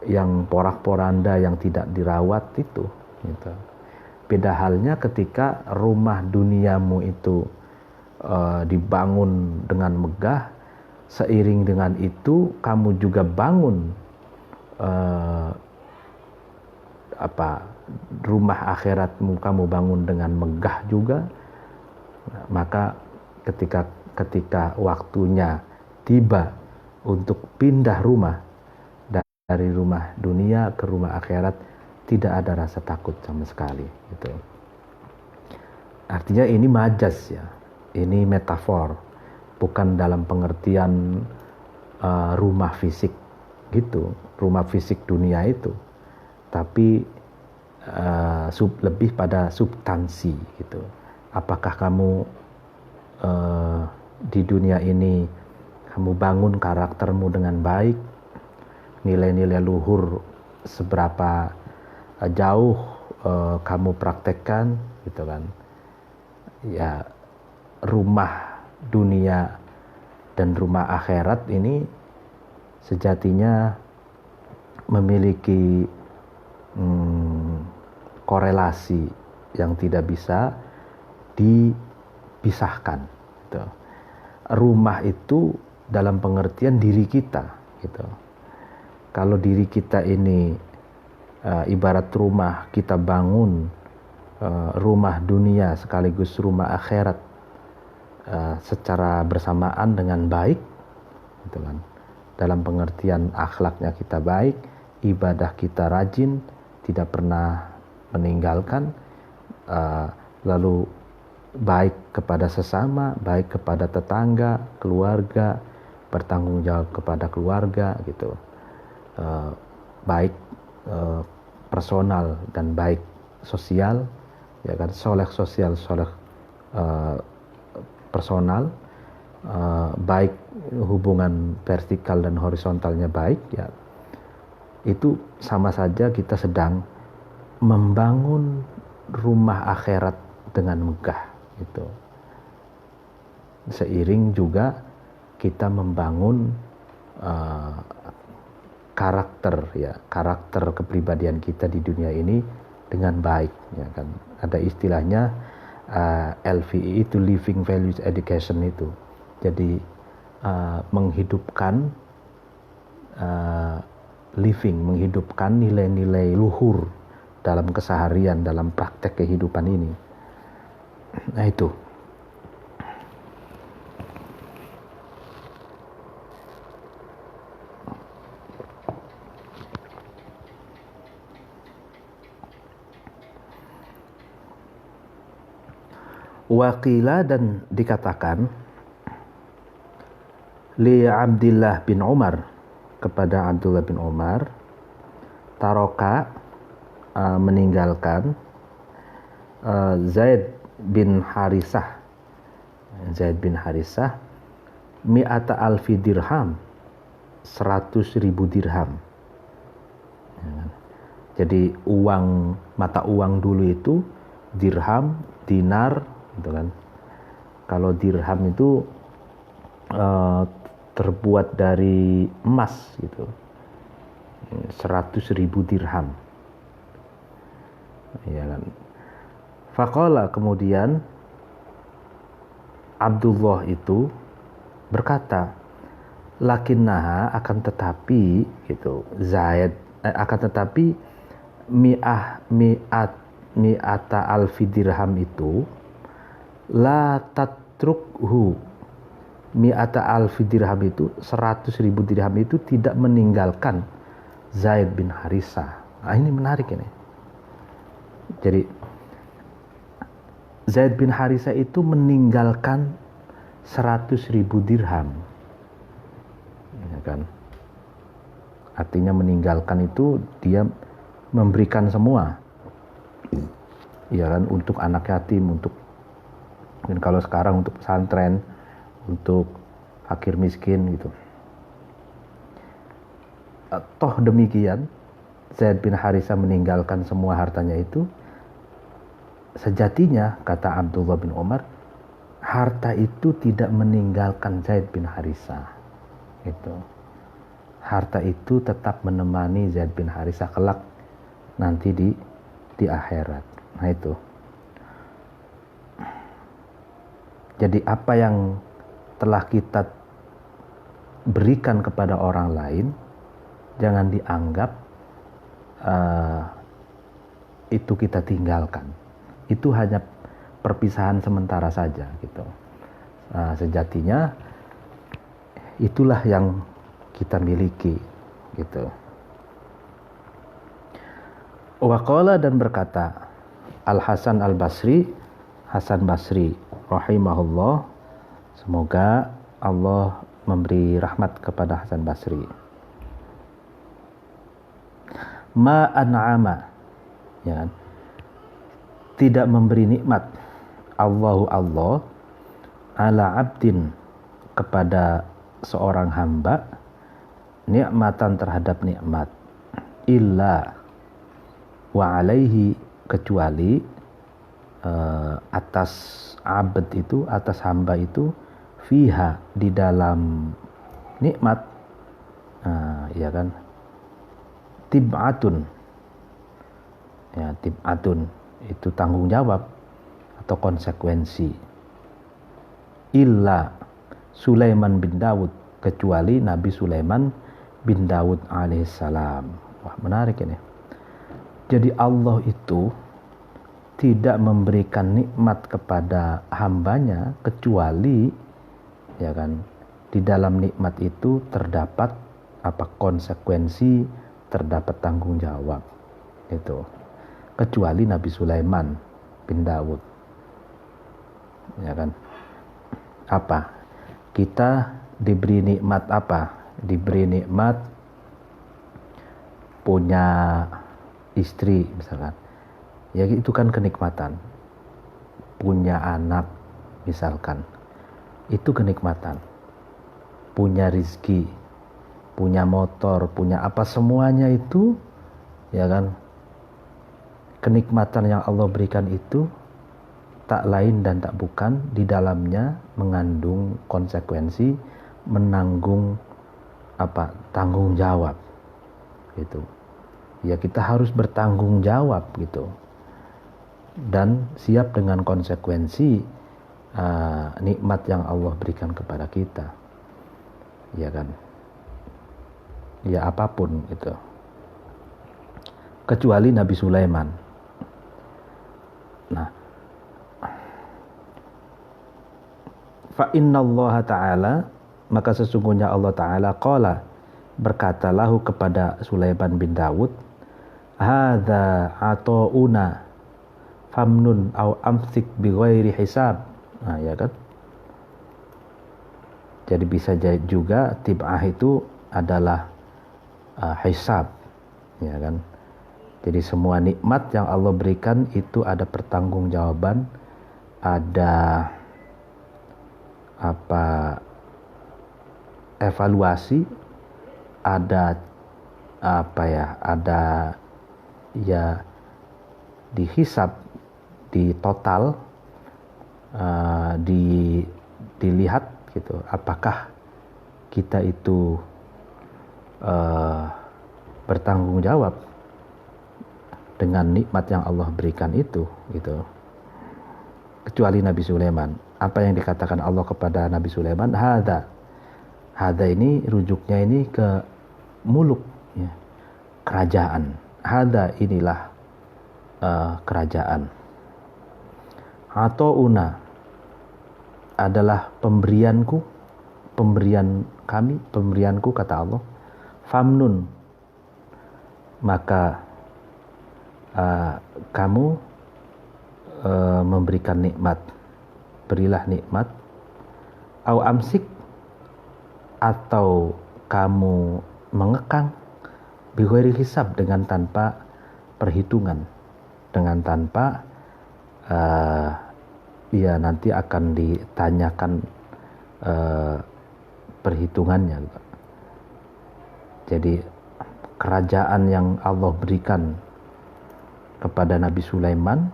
yang porak-poranda, yang tidak dirawat itu gitu. Beda halnya ketika rumah duniamu itu dibangun dengan megah, seiring dengan itu kamu juga bangun rumah akhiratmu, kamu bangun dengan megah juga. Maka ketika waktunya tiba untuk pindah rumah dari rumah dunia ke rumah akhirat, tidak ada rasa takut sama sekali gitu. Artinya ini majas ya, ini metafor, bukan dalam pengertian rumah fisik gitu, rumah fisik dunia itu, tapi lebih pada substansi gitu. Apakah kamu di dunia ini kamu bangun karaktermu dengan baik, nilai-nilai luhur seberapa jauh kamu praktekkan gitu kan. Ya, rumah dunia dan rumah akhirat ini sejatinya memiliki korelasi yang tidak bisa dipisahkan gitu. Rumah itu dalam pengertian diri kita gitu. Kalau diri kita ini ibarat rumah, kita bangun rumah dunia sekaligus rumah akhirat secara bersamaan dengan baik gitu kan. Dalam pengertian akhlaknya kita baik, ibadah kita rajin, tidak pernah meninggalkan, lalu baik kepada sesama, baik kepada tetangga, keluarga, bertanggung jawab kepada keluarga gitu, baik personal dan baik sosial, ya kan, soleh sosial, soleh personal, baik hubungan vertikal dan horizontalnya baik, ya itu sama saja kita sedang membangun rumah akhirat dengan megah gitu. Seiring juga kita membangun karakter kepribadian kita di dunia ini dengan baik, ya kan. Ada istilahnya LVE itu Living Values Education itu. Jadi menghidupkan nilai-nilai luhur dalam keseharian, dalam praktek kehidupan ini. Nah itu. Waqila, dan dikatakan li Abdullah bin Umar, kepada Abdullah bin Umar, taroka, meninggalkan Zaid bin Harisah mi'ata alfi dirham, 100.000 dirham. Jadi mata uang dulu itu dirham, dinar gitu kan. Kalau dirham itu terbuat dari emas gitu, 100.000 dirham, ya kan. Faqala, kemudian Abdullah itu berkata, lakinnaha, akan tetapi gitu, Zaid akan tetapi mi'ata alfi dirham itu la tatrukhu, mi'ata alfi dirham itu 100.000 dirham itu tidak meninggalkan Zaid bin Harisah. Nah, ini menarik ini. Jadi Zaid bin Harisah itu meninggalkan 100.000 dirham, ya kan. Artinya meninggalkan itu dia memberikan semua, ya kan, untuk anak yatim, untuk mungkin kalau sekarang untuk pesantren, untuk fakir miskin gitu. Toh demikian, Zaid bin Harisah meninggalkan semua hartanya itu, sejatinya kata Abdullah bin Umar, harta itu tidak meninggalkan Zaid bin Harisah. Itu harta itu tetap menemani Zaid bin Harisah kelak nanti di akhirat. Nah itu. Jadi apa yang telah kita berikan kepada orang lain, jangan dianggap itu kita tinggalkan. Itu hanya perpisahan sementara saja gitu. Sejatinya itulah yang kita miliki gitu. Waqala, dan berkata Al-Hasan Al-Basri, Hasan Basri rahimahullah, semoga Allah memberi rahmat kepada Hasan Basri. Ma an'ama, ya, tidak memberi nikmat Allahu Allah ala abdin, kepada seorang hamba, nikmatan terhadap nikmat, illa wa alaihi, kecuali atas abd itu, atas hamba itu, fiha, di dalam nikmat, ya kan, tib'atun, ya, tib'atun itu tanggung jawab atau konsekuensi, illa Sulaiman bin Daud, kecuali Nabi Sulaiman bin Daud alaihissalam. Wah, menarik ini. Jadi Allah itu tidak memberikan nikmat kepada hambanya kecuali, ya kan, di dalam nikmat itu terdapat konsekuensi, terdapat tanggung jawab itu, kecuali Nabi Sulaiman bin Daud. ya kan? Apa? Kita diberi nikmat apa? Diberi nikmat punya istri misalkan. Ya itu kan kenikmatan. Punya anak misalkan. Itu kenikmatan. Punya rizki, punya motor, punya apa, semuanya itu, ya kan? Kenikmatan yang Allah berikan itu tak lain dan tak bukan di dalamnya mengandung konsekuensi, menanggung apa, tanggung jawab gitu. Ya kita harus bertanggung jawab gitu dan siap dengan konsekuensi nikmat yang Allah berikan kepada kita, ya kan, ya apapun itu, kecuali Nabi Sulaiman. Nah, fa innallaha ta'ala, maka sesungguhnya Allah Ta'ala qala, berkata lahu kepada Sulaiman bin Daud, hadza ata'una famnun au amsik bighairi hisab. Nah, ya kan? Jadi bisa juga tib'ah itu adalah hisab, ya kan? Jadi semua nikmat yang Allah berikan itu ada pertanggungjawaban, ada apa, evaluasi, ada apa ya, ada ya dihisab, di total, dilihat gitu, apakah kita itu bertanggung jawab dengan nikmat yang Allah berikan itu gitu. Kecuali Nabi Sulaiman. Apa yang dikatakan Allah kepada Nabi Sulaiman, hadza ini rujuknya ini ke muluk, ya, kerajaan. Hadza inilah kerajaan. Ata'una adalah pemberianku, pemberian kami, pemberianku kata Allah. Famnun, maka kamu memberikan nikmat, berilah nikmat. Au amsik, atau kamu mengekang, bighairi hisab, dengan tanpa perhitungan, dengan tanpa ya nanti akan ditanyakan perhitungannya. Jadi kerajaan yang Allah berikan kepada Nabi Sulaiman,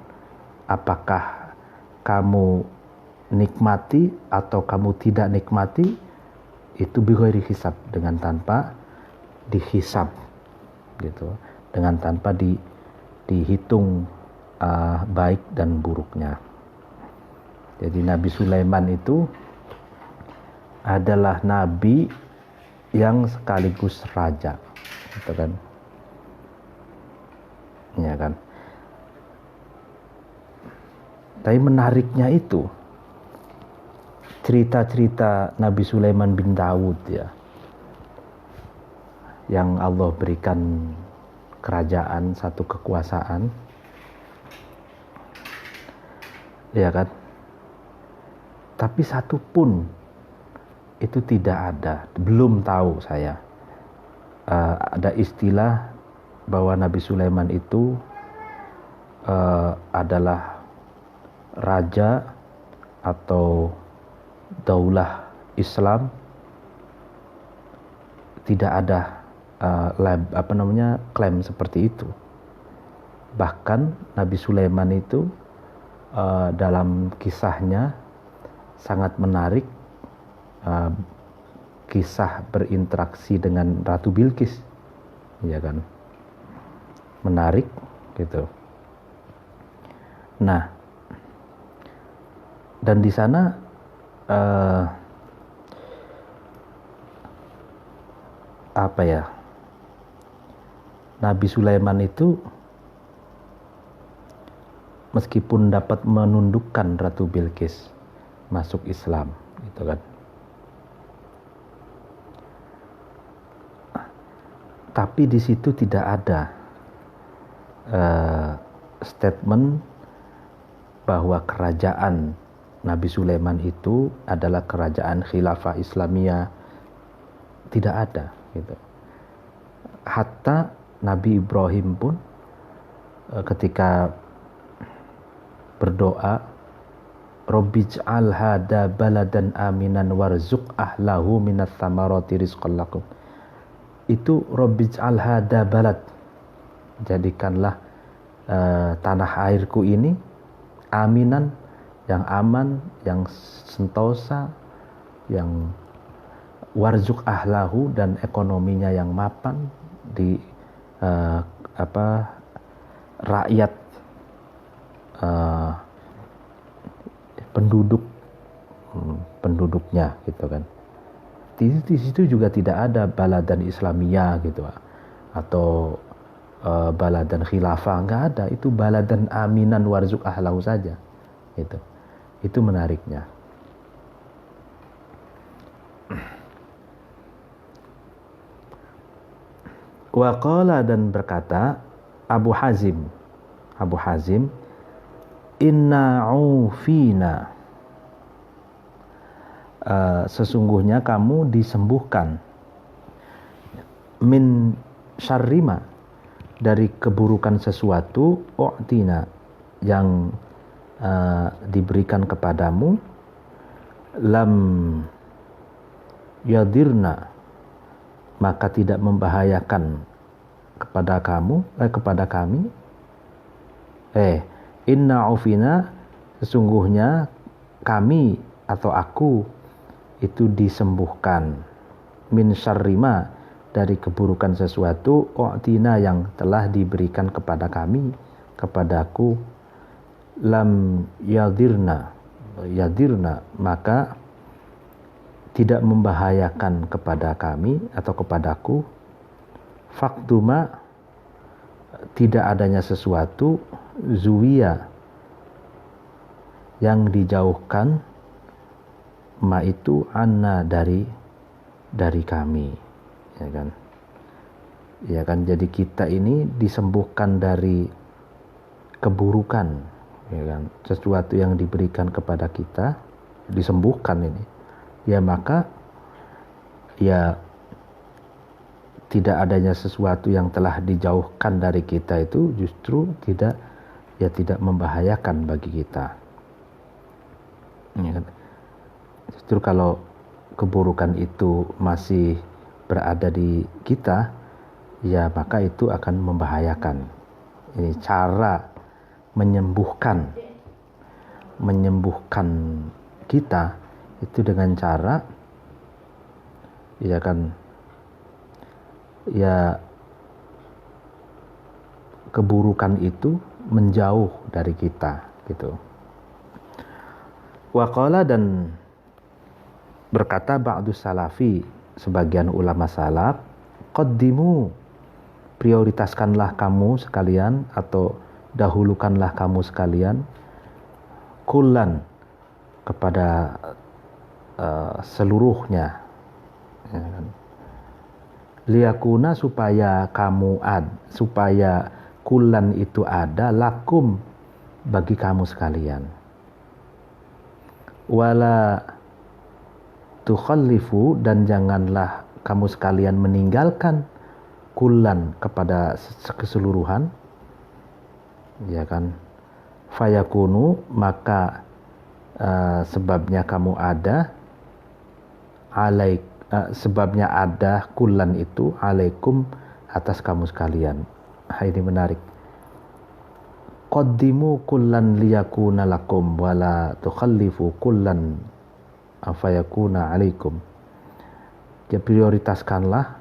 apakah kamu nikmati atau kamu tidak nikmati, itu bighairi hisab, dengan tanpa dihisab gitu, dengan tanpa dihitung baik dan buruknya. Jadi Nabi Sulaiman itu adalah nabi yang sekaligus raja, gitu kan, ya kan. Tapi menariknya itu cerita-cerita Nabi Sulaiman bin Daud, ya, yang Allah berikan kerajaan, satu kekuasaan, ya kan. Tapi satu pun itu tidak ada, belum tahu saya ada istilah bahwa Nabi Sulaiman itu adalah raja atau daulah Islam. Tidak ada klaim seperti itu. Bahkan Nabi Sulaiman itu dalam kisahnya sangat menarik, kisah berinteraksi dengan Ratu Bilqis, ya kan, menarik gitu. Nah, dan di sana apa ya, Nabi Sulaiman itu meskipun dapat menundukkan Ratu Bilqis masuk Islam, gitu kan, tapi di situ tidak ada statement bahwa kerajaan Nabi Sulaiman itu adalah kerajaan khilafah Islamiyah, tidak ada gitu. Hatta Nabi Ibrahim pun ketika berdoa, Rabbij'al hada baladan aminan warzuq ahlahu minat thamarati rizqan lakum. Itu Rabbij'al hada balad, jadikanlah tanah airku ini aminan, yang aman, yang sentosa, yang warzuq ahlahu, dan ekonominya yang mapan di rakyat penduduknya gitu kan. Di situ juga tidak ada baladan Islamiyah gitu atau baladan khilafah, nggak ada. Itu baladan aminan warzuq ahlahu saja gitu. Itu menariknya. Waqala, dan berkata Abu Hazim, inna'ufina, sesungguhnya kamu disembuhkan, min syarrima, dari keburukan sesuatu, u'tina, yang diberikan kepadamu, lam yadirna, maka tidak membahayakan kepada kami. Inna ufina, sesungguhnya kami atau aku itu disembuhkan, min syarrima, dari keburukan sesuatu, u'tina, yang telah diberikan kepada kami, kepadaku, lam yadirna, maka tidak membahayakan kepada kami atau kepadaku, faktuma, tidak adanya sesuatu, zuwiya, yang dijauhkan, ma itu anna, dari kami, ya kan. Jadi kita ini disembuhkan dari keburukan, ya kan. Sesuatu yang diberikan kepada kita disembuhkan ini, ya maka ya tidak adanya sesuatu yang telah dijauhkan dari kita itu justru tidak membahayakan bagi kita, ya kan? Justru kalau keburukan itu masih berada di kita, ya maka itu akan membahayakan. Ini cara menyembuhkan kita itu dengan cara, ya kan, ya keburukan itu menjauh dari kita gitu. Waqala, dan berkata ba'du salafi, sebagian ulama salaf, qaddimu, prioritaskanlah kamu sekalian atau dahulukanlah kamu sekalian, kullan, kepada seluruhnya, ya kan? Liyakuna, supaya kullan itu ada, lakum, bagi kamu sekalian, wala tukhallifu, dan janganlah kamu sekalian meninggalkan kullan, kepada keseluruhan, ya kan. Fayakunu, maka sebabnya kamu ada, sebabnya ada kullan itu, alaikum, atas kamu sekalian. Ini menarik. Qaddimu kullan liyakuna lakum, wala tukhallifu kullan fayakuna alaikum. Ya, prioritaskanlah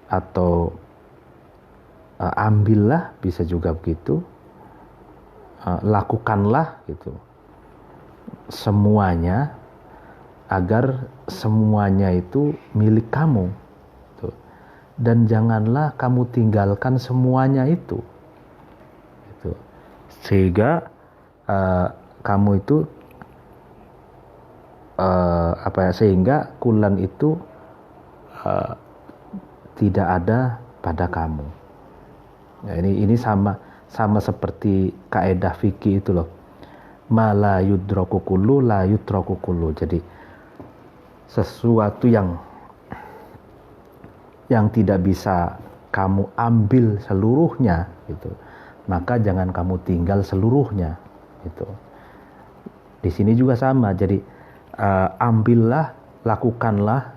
atau ambillah, bisa juga begitu, lakukanlah gitu, semuanya, agar semuanya itu milik kamu gitu. Dan janganlah kamu tinggalkan semuanya itu gitu. Sehingga kamu itu sehingga kullan itu tidak ada pada kamu. Ya, ini sama seperti kaidah fikih itu loh. ma la yudraku kullu la yutraku kullu. Jadi sesuatu yang tidak bisa kamu ambil seluruhnya gitu, maka jangan kamu tinggal seluruhnya gitu. Di sini juga sama. Jadi ambillah, lakukanlah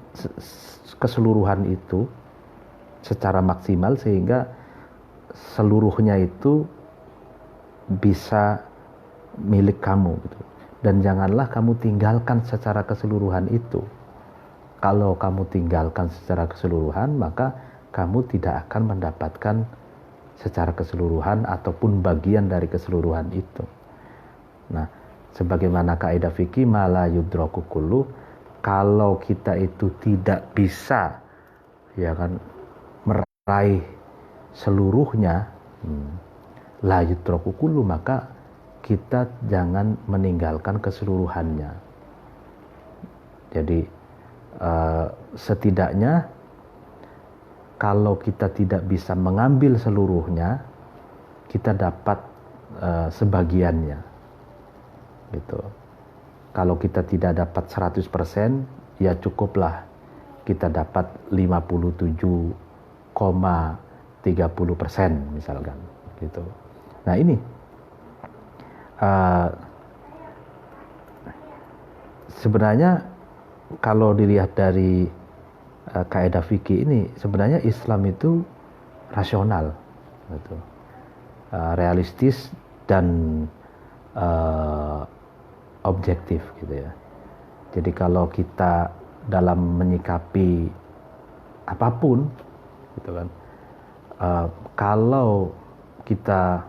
keseluruhan itu secara maksimal sehingga seluruhnya itu bisa milik kamu gitu. Dan janganlah kamu tinggalkan secara keseluruhan itu. Kalau kamu tinggalkan secara keseluruhan, maka kamu tidak akan mendapatkan secara keseluruhan ataupun bagian dari keseluruhan itu. Nah, sebagaimana kaidah fikih mala yudraku kullu, kalau kita itu tidak bisa ya kan meraih seluruhnya, la yudraku kullu, maka kita jangan meninggalkan keseluruhannya. Jadi setidaknya kalau kita tidak bisa mengambil seluruhnya, kita dapat sebagiannya gitu. Kalau kita tidak dapat 100%, ya cukuplah kita dapat 57,30% misalkan gitu. Nah ini sebenarnya kalau dilihat dari kaidah fikih ini, sebenarnya Islam itu rasional gitu. Realistis dan objektif gitu ya. Jadi kalau kita dalam menyikapi apapun gitu kan, kalau kita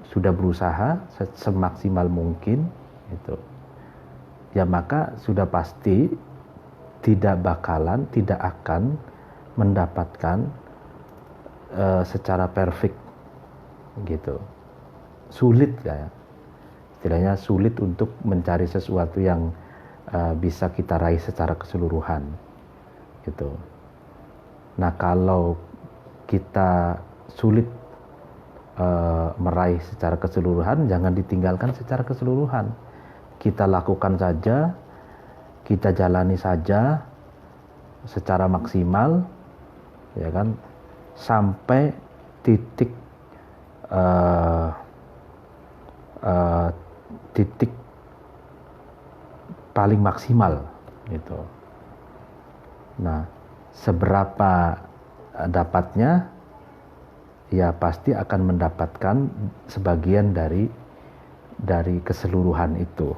sudah berusaha semaksimal mungkin gitu, ya maka sudah pasti tidak akan mendapatkan secara perfect gitu. Sulit ya, istilahnya sulit untuk mencari sesuatu yang bisa kita raih secara keseluruhan gitu. Nah kalau kita sulit meraih secara keseluruhan, jangan ditinggalkan secara keseluruhan. Kita lakukan saja, kita jalani saja secara maksimal, ya kan, sampai titik paling maksimal gitu. Nah, seberapa dapatnya, ya pasti akan mendapatkan sebagian dari keseluruhan itu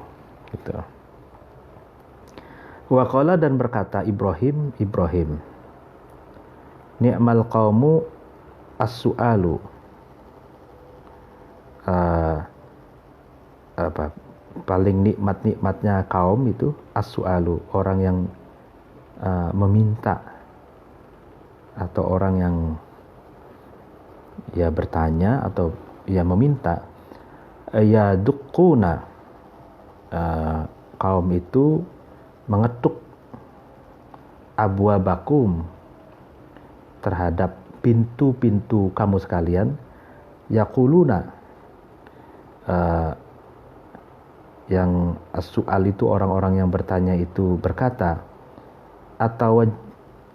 gitu. Wa qala, dan berkata Ibrahim, ni'mal qaumu as-su'alu, paling nikmatnya kaum itu as-su'alu, orang yang meminta atau orang yang ya bertanya atau ya meminta. Ya duquna, kaum itu mengetuk abwabakum, terhadap pintu-pintu kamu sekalian. Yaquluna, yang as-su'al itu orang-orang yang bertanya itu berkata,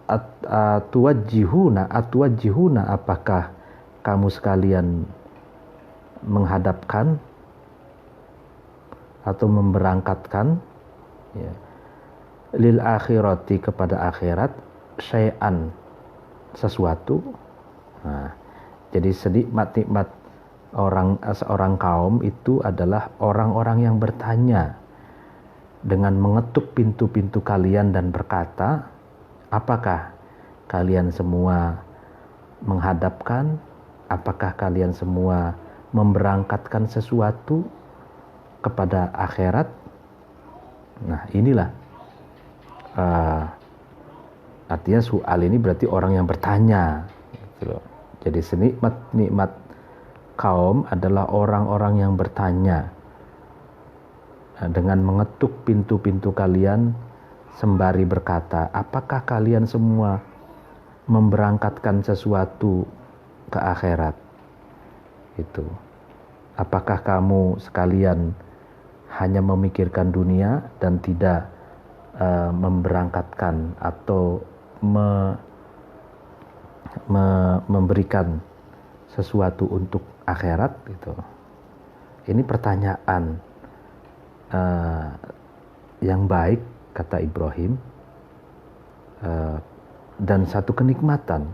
atwajjihuna, apakah kamu sekalian menghadapkan atau memberangkatkan ya, lil akhirati, kepada akhirat, syai'an, sesuatu. Nah, jadi senikmat-nikmat seorang kaum itu adalah orang-orang yang bertanya dengan mengetuk pintu-pintu kalian dan berkata, apakah kalian semua menghadapkan, apakah kalian semua memberangkatkan sesuatu kepada akhirat. Nah inilah artinya soal ini berarti orang yang bertanya gitu loh. Jadi senikmat-nikmat kaum adalah orang-orang yang bertanya dengan mengetuk pintu-pintu kalian sembari berkata, apakah kalian semua memberangkatkan sesuatu ke akhirat itu. Apakah kamu sekalian hanya memikirkan dunia dan tidak memberangkatkan atau memberikan sesuatu untuk akhirat gitu. Ini pertanyaan yang baik, kata Ibrahim, dan satu kenikmatan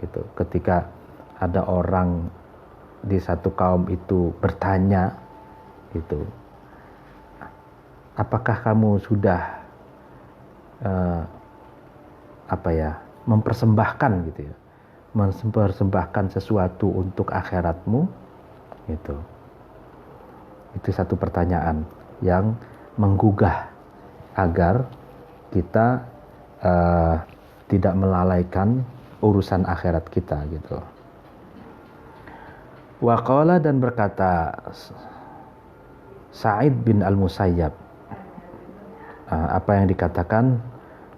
gitu. Ketika ada orang di satu kaum itu bertanya gitu, apakah kamu sudah mempersembahkan gitu ya, mempersembahkan sesuatu untuk akhiratmu gitu. Itu satu pertanyaan yang menggugah agar kita tidak melalaikan urusan akhirat kita gitu. Waqala, dan berkata Sa'id bin al-Musayyab, apa yang dikatakan,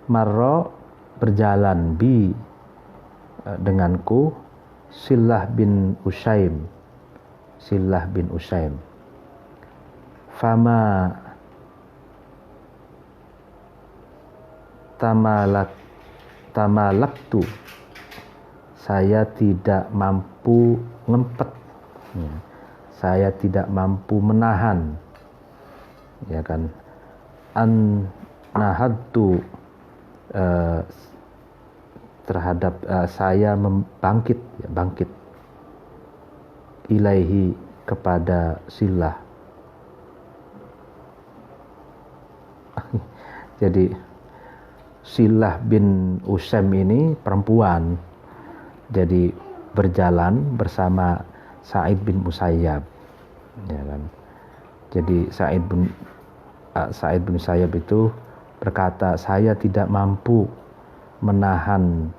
marra, berjalan, bi, denganku, Sillah bin Usaim, fama tamalaktu, saya tidak mampu ngempet, saya tidak mampu menahan, ya kan, an nahadtu, terhadap saya bangkit ilaihi, kepada Sillah. Jadi Sillah bin Usaim ini perempuan, jadi berjalan bersama Sa'id bin Musayyab, ya kan. Jadi Sa'id bin Musayyab itu berkata, saya tidak mampu menahan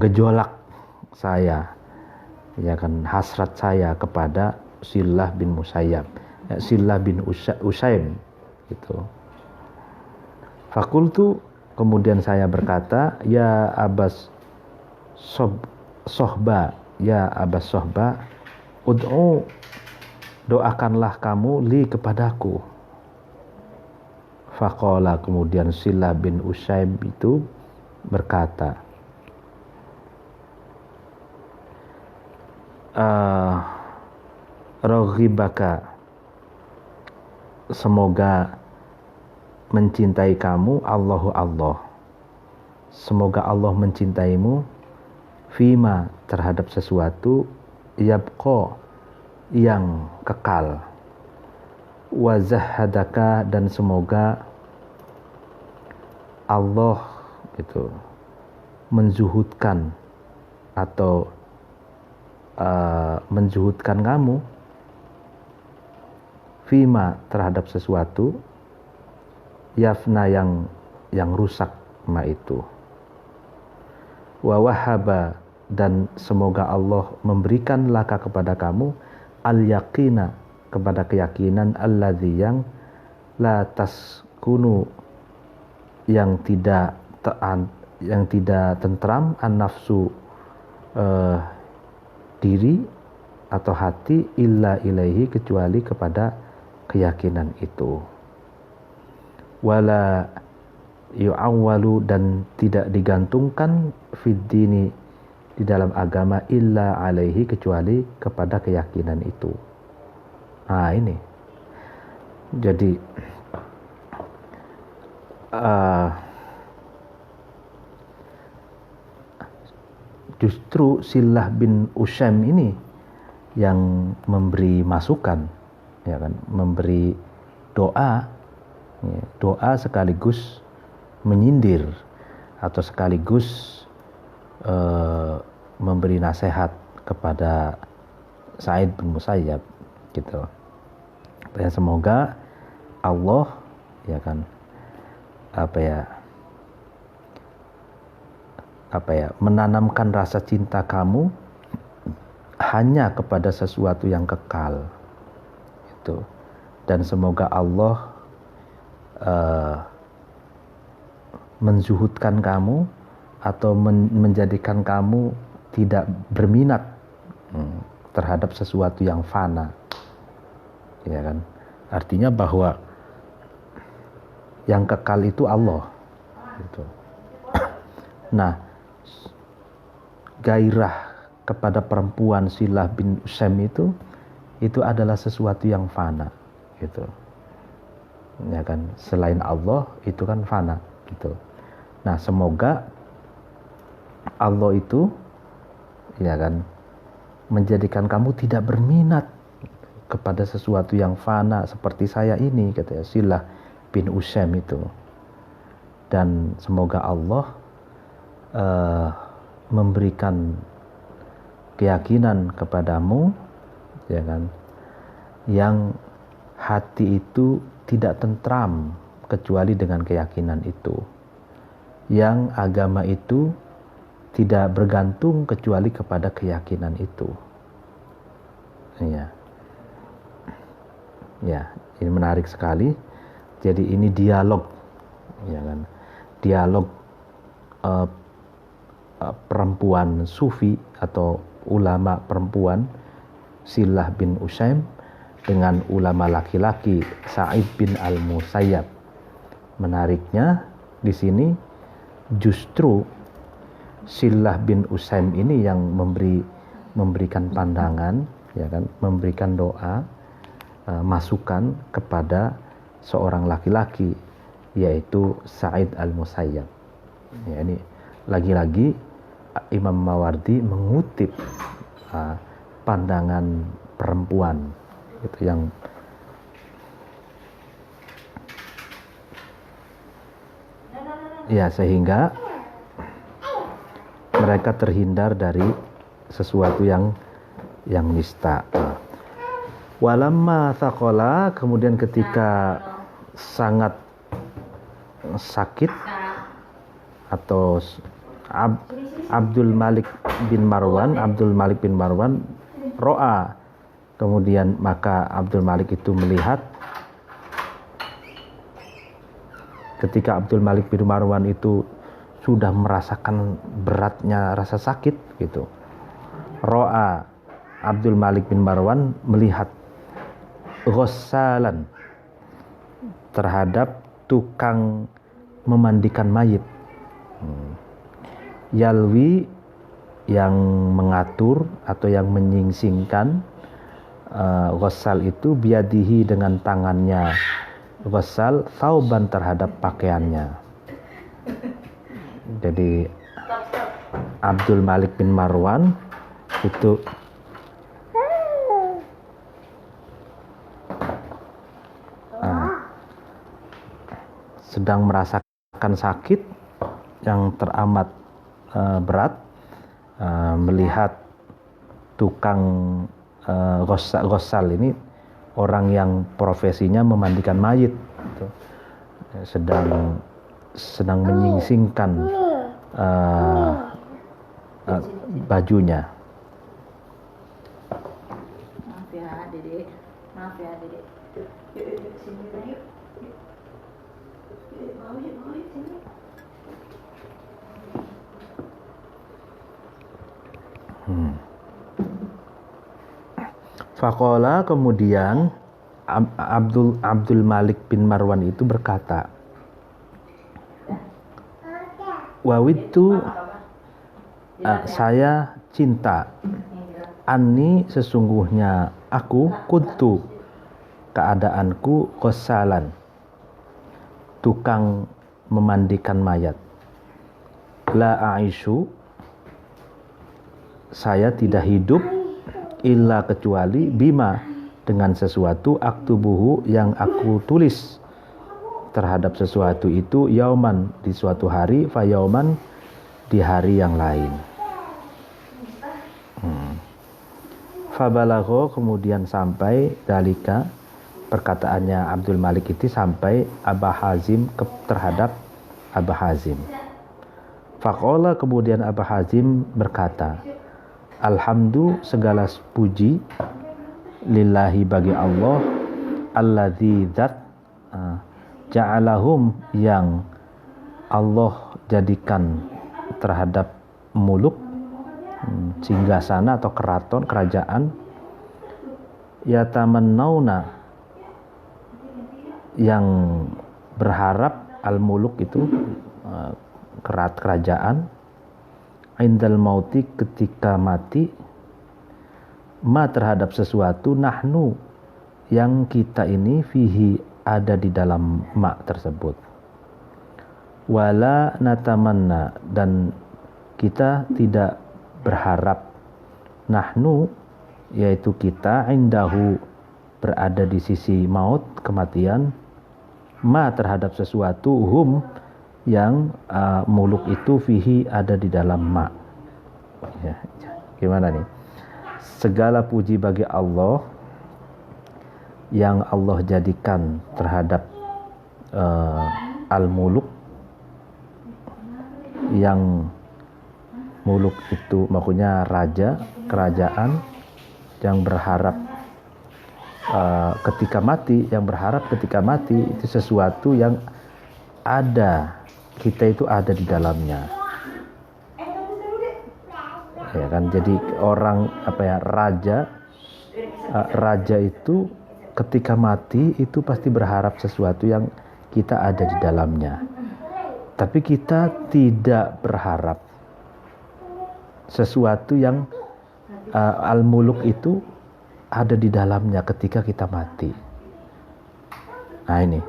gejolak saya, ya kan, hasrat saya kepada Sillah bin Musayyab, Sillah bin Usaim gitu. Fakultu, kemudian saya berkata, ya Abas Sohba, ya Abas Sohba, ud'u, doakanlah kamu li, kepadaku. Faqala, kemudian Sillah bin Usaim itu berkata, Raghibaka, semoga mencintai kamu Allahu Allah, semoga Allah mencintaimu, fima, terhadap sesuatu, yabqa, yang kekal, wa zahadaka, dan semoga Allah itu menzuhudkan atau menzuhudkan kamu, fima, terhadap sesuatu, yafna, yang rusak ma itu, wa wahaba, dan semoga Allah memberikan laka, kepada kamu, al yaqina, kepada keyakinan, alladzi, yang la taskunu, yang tidak tentram, an-nafsu, diri atau hati, illa ilaihi, kecuali kepada keyakinan itu, wala yu'awwalu, dan tidak digantungkan, fid dini, di dalam agama, illa alaihi, kecuali kepada keyakinan itu. Nah ini, jadi justru Sillah bin Usaim ini yang memberi masukan, ya kan, memberi doa, ya, doa sekaligus menyindir atau sekaligus memberi nasihat kepada Sa'id bin Musayyab gitu. Dan semoga Allah, ya kan, menanamkan rasa cinta kamu hanya kepada sesuatu yang kekal itu, dan semoga Allah menzuhudkan kamu atau menjadikan kamu tidak berminat terhadap sesuatu yang fana ya kan? Artinya bahwa yang kekal itu Allah, gitu. Nah, gairah kepada perempuan Silah bin Usaim itu adalah sesuatu yang fana, gitu. Ya kan, selain Allah itu kan fana, gitu. Nah, semoga Allah itu, ya kan, menjadikan kamu tidak berminat kepada sesuatu yang fana seperti saya ini, katanya Silah bin Usaim itu. Dan semoga Allah memberikan keyakinan kepadamu, ya kan, yang hati itu tidak tentram kecuali dengan keyakinan itu, yang agama itu tidak bergantung kecuali kepada keyakinan itu. Ya, ini menarik sekali. Jadi ini dialog, ya kan, dialog perempuan sufi atau ulama perempuan Silah bin Usaim dengan ulama laki-laki Sa'id bin Al-Musayyab. Menariknya di sini justru Silah bin Usaim ini yang memberikan pandangan, ya kan, memberikan doa, masukan kepada seorang laki-laki yaitu Sa'id Al-Musayyab. Ya, ini lagi-lagi Imam Mawardi mengutip pandangan perempuan itu yang ya, sehingga mereka terhindar dari sesuatu yang nista. Walamma thaqala, kemudian ketika sangat sakit atau Abdul Malik bin Marwan ro'a, kemudian maka Abdul Malik itu melihat, ketika Abdul Malik bin Marwan itu sudah merasakan beratnya rasa sakit, gitu. Ro'a, Abdul Malik bin Marwan melihat ghassalan, terhadap tukang memandikan mayit, yalwi, yang mengatur atau yang menyingsingkan, ghassal itu biadihi, dengan tangannya ghassal, thauban, terhadap pakaiannya. Jadi Abdul Malik bin Marwan itu sedang merasakan sakit yang teramat berat, melihat tukang ghassal ini, orang yang profesinya memandikan mayit, gitu, sedang menyingsingkan bajunya. Maaf ya, Dedek. Maaf ya, Dedek. Yuk, sini yuk. Bawa yuk sini. Faqala, kemudian Abdul Malik bin Marwan itu berkata, wawittu, saya cinta, anni, sesungguhnya aku, kuntu, keadaanku, ghassalan, tukang memandikan mayat, la aisyu, saya tidak hidup, illa, kecuali, bima, dengan sesuatu, aktubuhu, yang aku tulis terhadap sesuatu itu, yauman, di suatu hari, fa yauman, di hari yang lain. Fabalagho, kemudian sampai dalika, perkataannya Abdul Malik itu sampai Aba Hazim, terhadap Aba Hazim. Faqala, kemudian Aba Hazim berkata, alhamdu, segala puji, lillahi, bagi Allah, alladzi, zat, ja'alahum, yang Allah jadikan terhadap muluk, singgasana atau keraton, kerajaan, yatamannauna, yang berharap al-muluk itu kerajaan, indal mauti ketika mati, ma terhadap sesuatu, nahnu yang kita ini, fihi ada di dalam ma tersebut, wala natamanna dan kita tidak berharap, nahnu yaitu kita, indahu berada di sisi maut kematian, ma terhadap sesuatu, hum yang muluk itu, fihi ada di dalam ma. Ya, gimana nih? Segala puji bagi Allah yang Allah jadikan terhadap al-muluk, yang muluk itu maksudnya raja, kerajaan, yang berharap ketika mati, yang berharap ketika mati itu sesuatu yang ada, kita itu ada di dalamnya, ya kan? Jadi orang raja itu ketika mati itu pasti berharap sesuatu yang kita ada di dalamnya, tapi kita tidak berharap sesuatu yang al-muluk itu ada di dalamnya ketika kita mati. Nah ini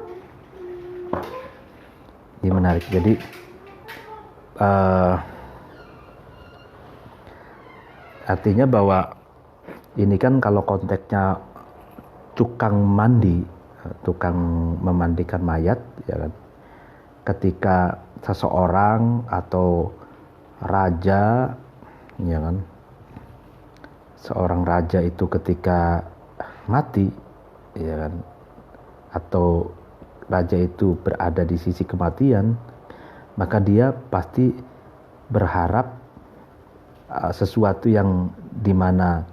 menarik. Jadi artinya bahwa ini kan kalau konteksnya tukang mandi, tukang memandikan mayat, ya kan? Ketika seseorang atau raja, ya kan? Seorang raja itu ketika mati, ya kan, atau raja itu berada di sisi kematian, maka dia pasti berharap sesuatu yang dimana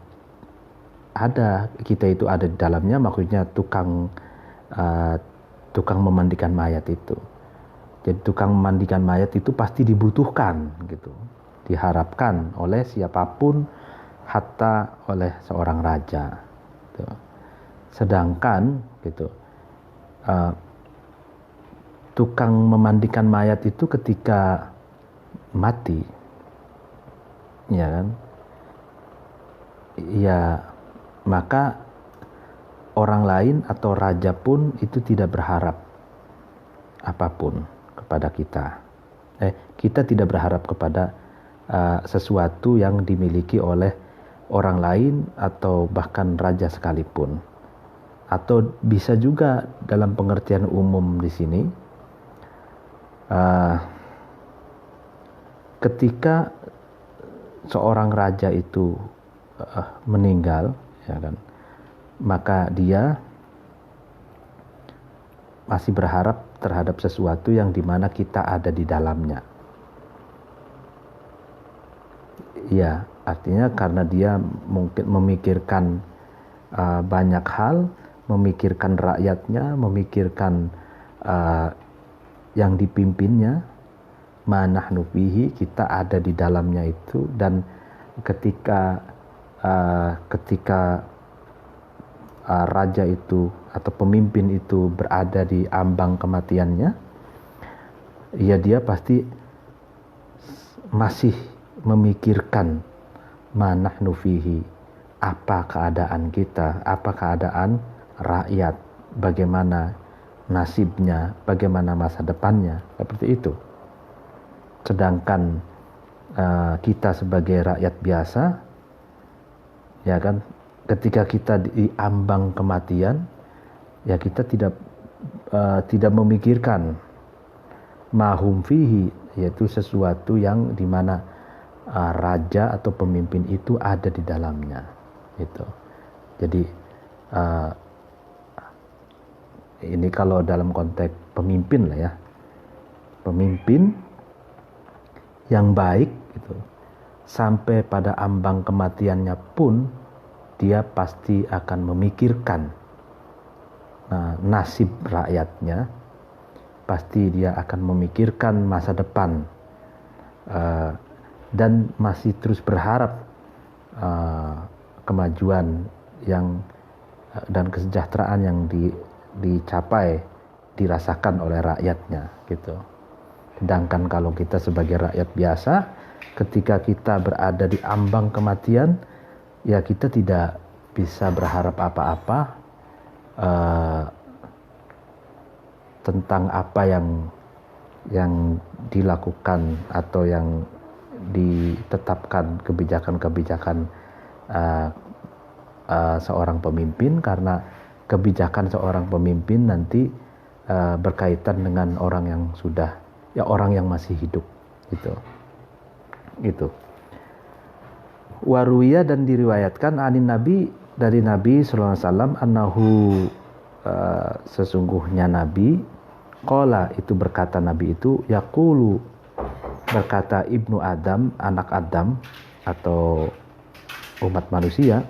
ada, kita itu ada di dalamnya, maksudnya tukang memandikan mayat itu. Jadi tukang memandikan mayat itu pasti dibutuhkan gitu, diharapkan oleh siapapun, hatta oleh seorang raja gitu. Sedangkan gitu tukang memandikan mayat itu ketika mati, ya kan, ya maka orang lain atau raja pun itu tidak berharap apapun kepada kita. Kita tidak berharap kepada sesuatu yang dimiliki oleh orang lain atau bahkan raja sekalipun. Atau bisa juga dalam pengertian umum di sini, ketika seorang raja itu meninggal, ya kan, maka dia masih berharap terhadap sesuatu yang dimana kita ada di dalamnya. Ya, artinya karena dia mungkin memikirkan banyak hal, memikirkan rakyatnya, memikirkan yang dipimpinnya, manahnu fihi, kita ada di dalamnya itu. Dan ketika raja itu atau pemimpin itu berada di ambang kematiannya, ya dia pasti masih memikirkan manahnu fihi, apa keadaan kita, apa keadaan rakyat, bagaimana nasibnya, bagaimana masa depannya, seperti itu. Sedangkan kita sebagai rakyat biasa, ya kan, ketika kita di ambang kematian, ya kita tidak memikirkan mahum fihi, yaitu sesuatu yang dimana raja atau pemimpin itu ada di dalamnya, gitu. Jadi ini kalau dalam konteks pemimpin lah ya, pemimpin yang baik gitu, sampai pada ambang kematiannya pun dia pasti akan memikirkan nasib rakyatnya, pasti dia akan memikirkan masa depan, dan masih terus berharap kemajuan yang dan kesejahteraan yang dicapai dirasakan oleh rakyatnya gitu. Sedangkan kalau kita sebagai rakyat biasa, ketika kita berada di ambang kematian, ya kita tidak bisa berharap apa-apa tentang apa yang dilakukan atau yang ditetapkan kebijakan-kebijakan seorang pemimpin, karena kebijakan seorang pemimpin nanti berkaitan dengan orang yang sudah, ya orang yang masih hidup gitu. Waruya dan diriwayatkan anin Nabi, dari Nabi sallallahu alaihi wasallam, annahu sesungguhnya Nabi qala, itu berkata Nabi itu, yaqulu, berkata Ibnu Adam, anak Adam atau umat manusia,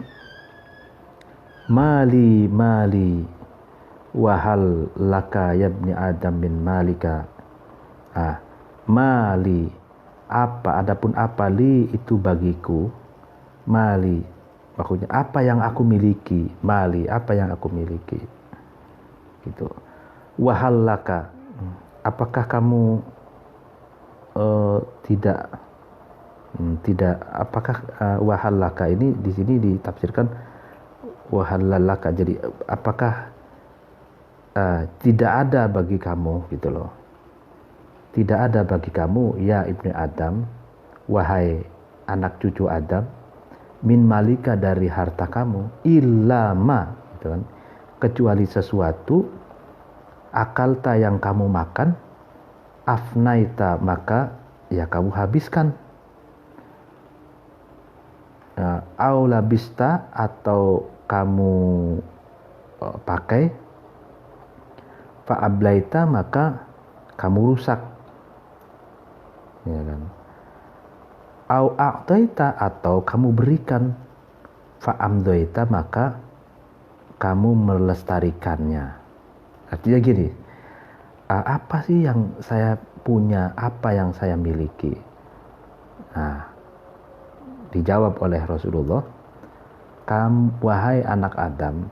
mali wahal laka yabni Adam min malika. Mali, apa, adapun apa, li itu bagiku, mali maksudnya apa yang aku miliki, mali apa yang aku miliki gitu. Wahal laka, apakah kamu tidak apakah wahal laka ini di sini ditafsirkan wahal laka, jadi apakah tidak ada bagi kamu gitu loh. Tidak ada bagi kamu ya Ibnu Adam, wahai anak cucu Adam, min malika dari harta kamu, illa ma gitu kan, kecuali sesuatu akalta yang kamu makan, afnaita maka ya kamu habiskan, au labista atau kamu pakai, fa ablaita maka kamu rusak, ya kan, au a'taita atau kamu berikan, fa amdoita maka kamu melestarikannya. Artinya gini, apa sih yang saya punya, apa yang saya miliki? Nah, dijawab oleh Rasulullah, wahai anak Adam,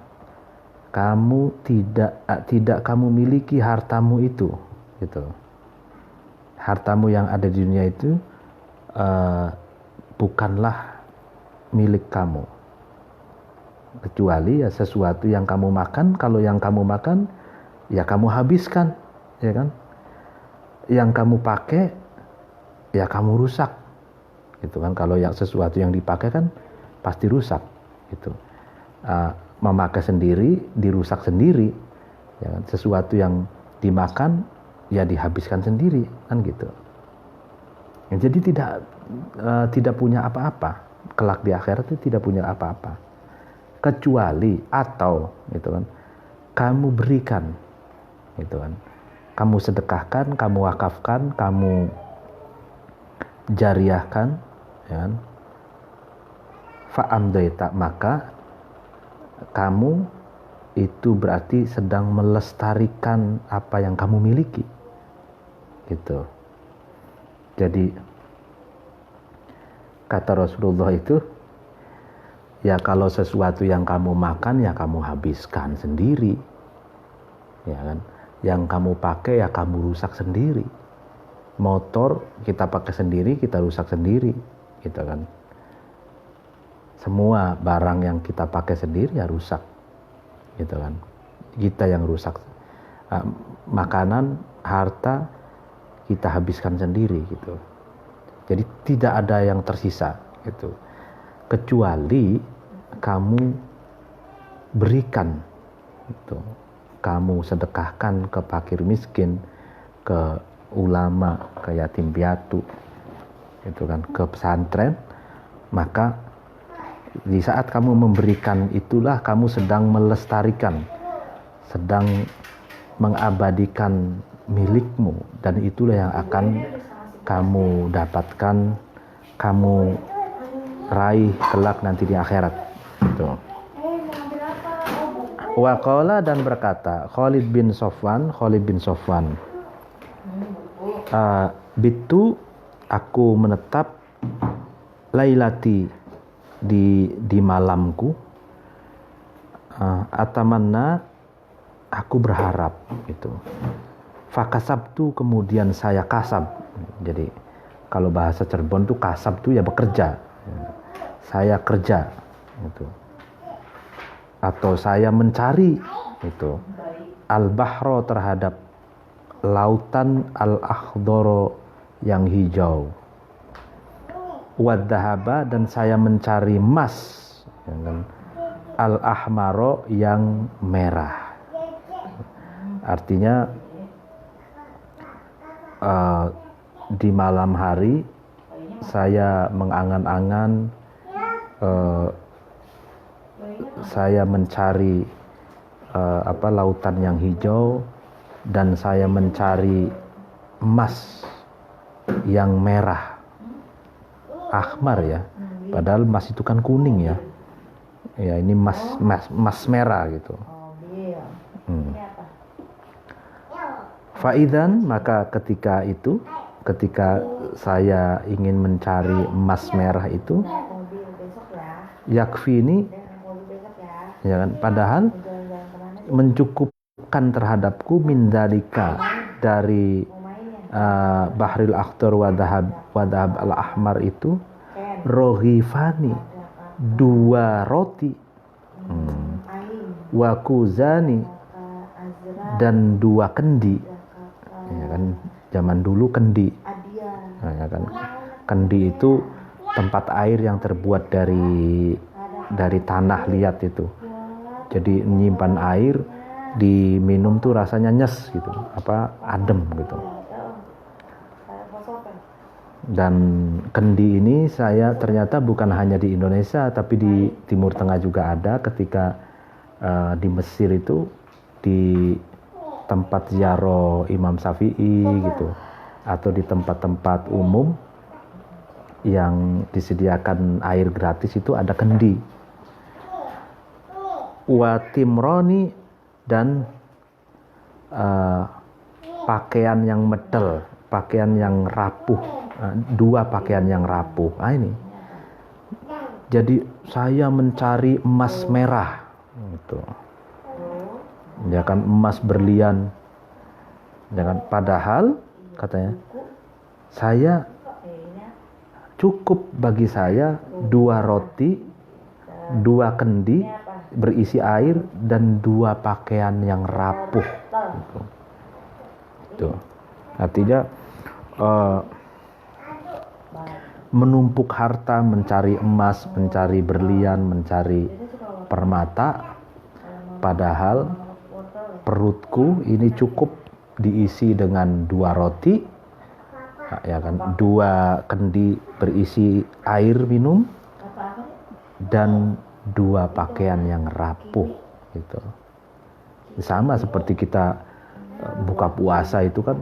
kamu tidak kamu miliki hartamu itu gitu. Hartamu yang ada di dunia itu bukanlah milik kamu, kecuali ya sesuatu yang kamu makan. Kalau yang kamu makan ya kamu habiskan, ya kan. Yang kamu pakai ya kamu rusak gitu kan. Kalau yang sesuatu yang dipakai kan pasti rusak gitu. Memakai sendiri dirusak sendiri, ya kan? Sesuatu yang dimakan ya dihabiskan sendiri kan gitu. Ya, jadi tidak punya apa-apa, kelak di akhirat itu tidak punya apa-apa, kecuali atau gitu kan, kamu berikan gitu kan, kamu sedekahkan, kamu wakafkan, kamu jariahkan, ya kan, fa'amdaita maka kamu itu berarti sedang melestarikan apa yang kamu miliki gitu. Jadi kata Rasulullah itu, ya kalau sesuatu yang kamu makan ya kamu habiskan sendiri, ya kan. Yang kamu pakai ya kamu rusak sendiri. Motor kita pakai sendiri, kita rusak sendiri, gitu kan. Semua barang yang kita pakai sendiri ya rusak, gitu kan. Kita yang rusak. Makanan, harta kita habiskan sendiri, gitu. Jadi tidak ada yang tersisa, gitu. Kecuali kamu berikan, gitu. Kamu sedekahkan ke fakir miskin, ke ulama, ke yatim piatu, gitu kan, ke pesantren, maka di saat kamu memberikan itulah kamu sedang melestarikan, sedang mengabadikan milikmu, dan itulah yang akan kamu dapatkan, kamu raih kelak nanti di akhirat. Gitu. Waqala dan berkata Khalid bin Sofwan, bitu aku menetap, lailati di malamku, atamanna aku berharap gitu. Fakasabtu, kemudian saya kasab. Jadi kalau bahasa Cirebon tuh kasab tuh ya bekerja. Saya kerja gitu. Atau saya mencari itu al-bahro, terhadap lautan al-akhdoro, yang hijau, wadhahaba, dan saya mencari emas, ya kan? Al-ahmaro, yang merah. Artinya di malam hari saya mengangan-angan, saya mencari lautan yang hijau, dan saya mencari emas yang merah, ahmar ya, padahal emas itu kan kuning ya. Ya ini emas merah gitu. Faidan, maka ketika saya ingin mencari emas merah itu, yakfi ini, ya kan, padahal mencukupkan terhadapku min dalika, dari bahril akhdar wadhab al-ahmar itu, rohifani, 2 roti, wakuzani, dan 2 kendi. Ya kan, zaman dulu kendi, ya kan, kendi itu tempat air yang terbuat dari tanah liat itu. Jadi menyimpan air, diminum tuh rasanya nyes gitu, adem gitu. Dan kendi ini saya ternyata bukan hanya di Indonesia, tapi di Timur Tengah juga ada. Ketika di Mesir itu, di tempat ziarah Imam Syafi'i gitu, atau di tempat-tempat umum yang disediakan air gratis itu ada kendi. Watimroni, dan pakaian yang medel, pakaian yang rapuh, 2 pakaian yang rapuh. Ini jadi saya mencari emas merah gitu, ya kan, emas berlian, ya kan, padahal katanya saya cukup bagi saya 2 roti, 2 kendi berisi air, dan 2 pakaian yang rapuh gitu. Itu artinya menumpuk harta, mencari emas, mencari berlian, mencari permata, padahal perutku ini cukup diisi dengan 2 roti, ya kan, 2 kendi berisi air minum, dan 2 pakaian yang rapuh gitu. Sama seperti kita buka puasa itu kan,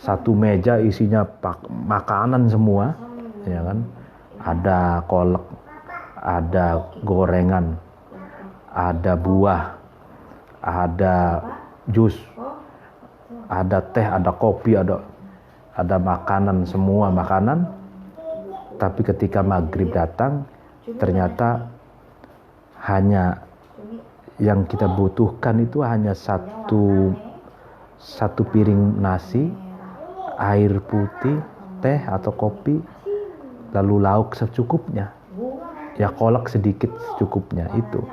1 meja isinya makanan semua, ya kan, ada kolak, ada gorengan, ada buah, ada jus, ada teh, ada kopi, ada makanan, semua makanan. Tapi ketika maghrib datang, ternyata hanya yang kita butuhkan itu hanya satu piring nasi, air putih, teh atau kopi, lalu lauk secukupnya, ya kolak sedikit secukupnya. Itu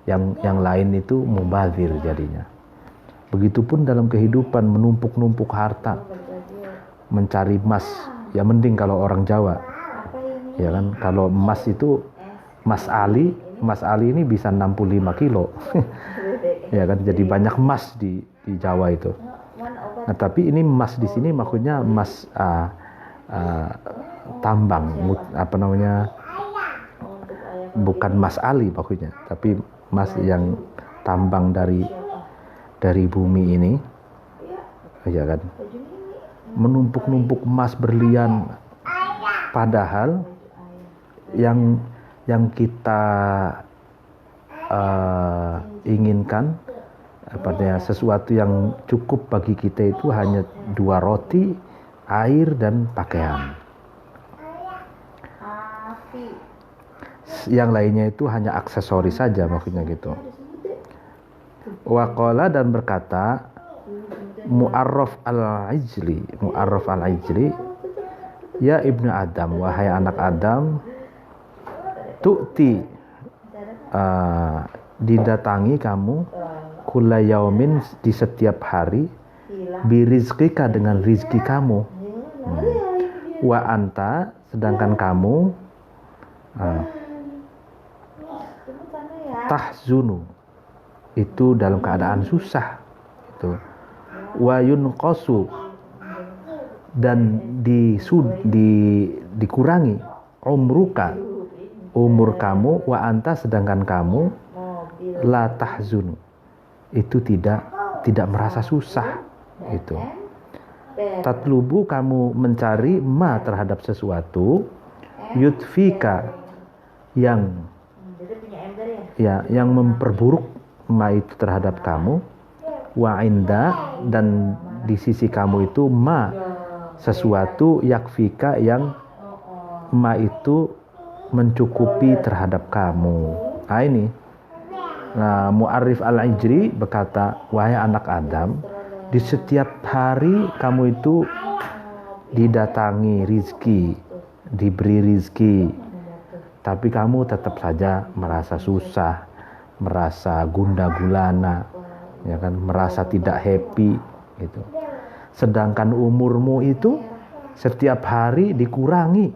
yang lain itu mubazir jadinya. Begitupun dalam kehidupan, menumpuk-numpuk harta, mencari emas, ya mending kalau orang Jawa, ya kan, kalau emas itu Mas Ali ini bisa 65 kilo ya kan, jadi banyak emas di Jawa itu. Nah tapi ini emas di sini maksudnya emas tambang, bukan emas Ali maksudnya, tapi emas yang tambang dari bumi ini, ya kan, menumpuk-numpuk emas berlian, padahal yang kita inginkan, sesuatu yang cukup bagi kita itu hanya 2 roti, air, dan pakaian. Yang lainnya itu hanya aksesoris saja maksudnya gitu. Waqala dan berkata Mu'arraf al-Ijli, ya ibnu Adam, wahai anak Adam, tu'ti didatangi kamu kulla yaumin di setiap hari birizqika dengan rizki kamu. Wa anta sedangkan kamu tahzunu itu dalam keadaan susah itu. Wa yunqasu dan dikurangi umruka umur kamu, wa anta sedangkan kamu la tahzunu itu tidak merasa susah itu. Tatlubu kamu mencari ma terhadap sesuatu yudfika yang memperburuk ma itu terhadap kamu, wa inda dan di sisi kamu itu ma sesuatu yakfika yang ma itu mencukupi terhadap kamu. Nah ini Mu'arrif al-Ijri berkata, wahai anak Adam, di setiap hari kamu itu didatangi rizki, diberi rizki, tapi kamu tetap saja merasa susah, merasa gundah gulana, ya kan, merasa tidak happy gitu. Sedangkan umurmu itu setiap hari dikurangi,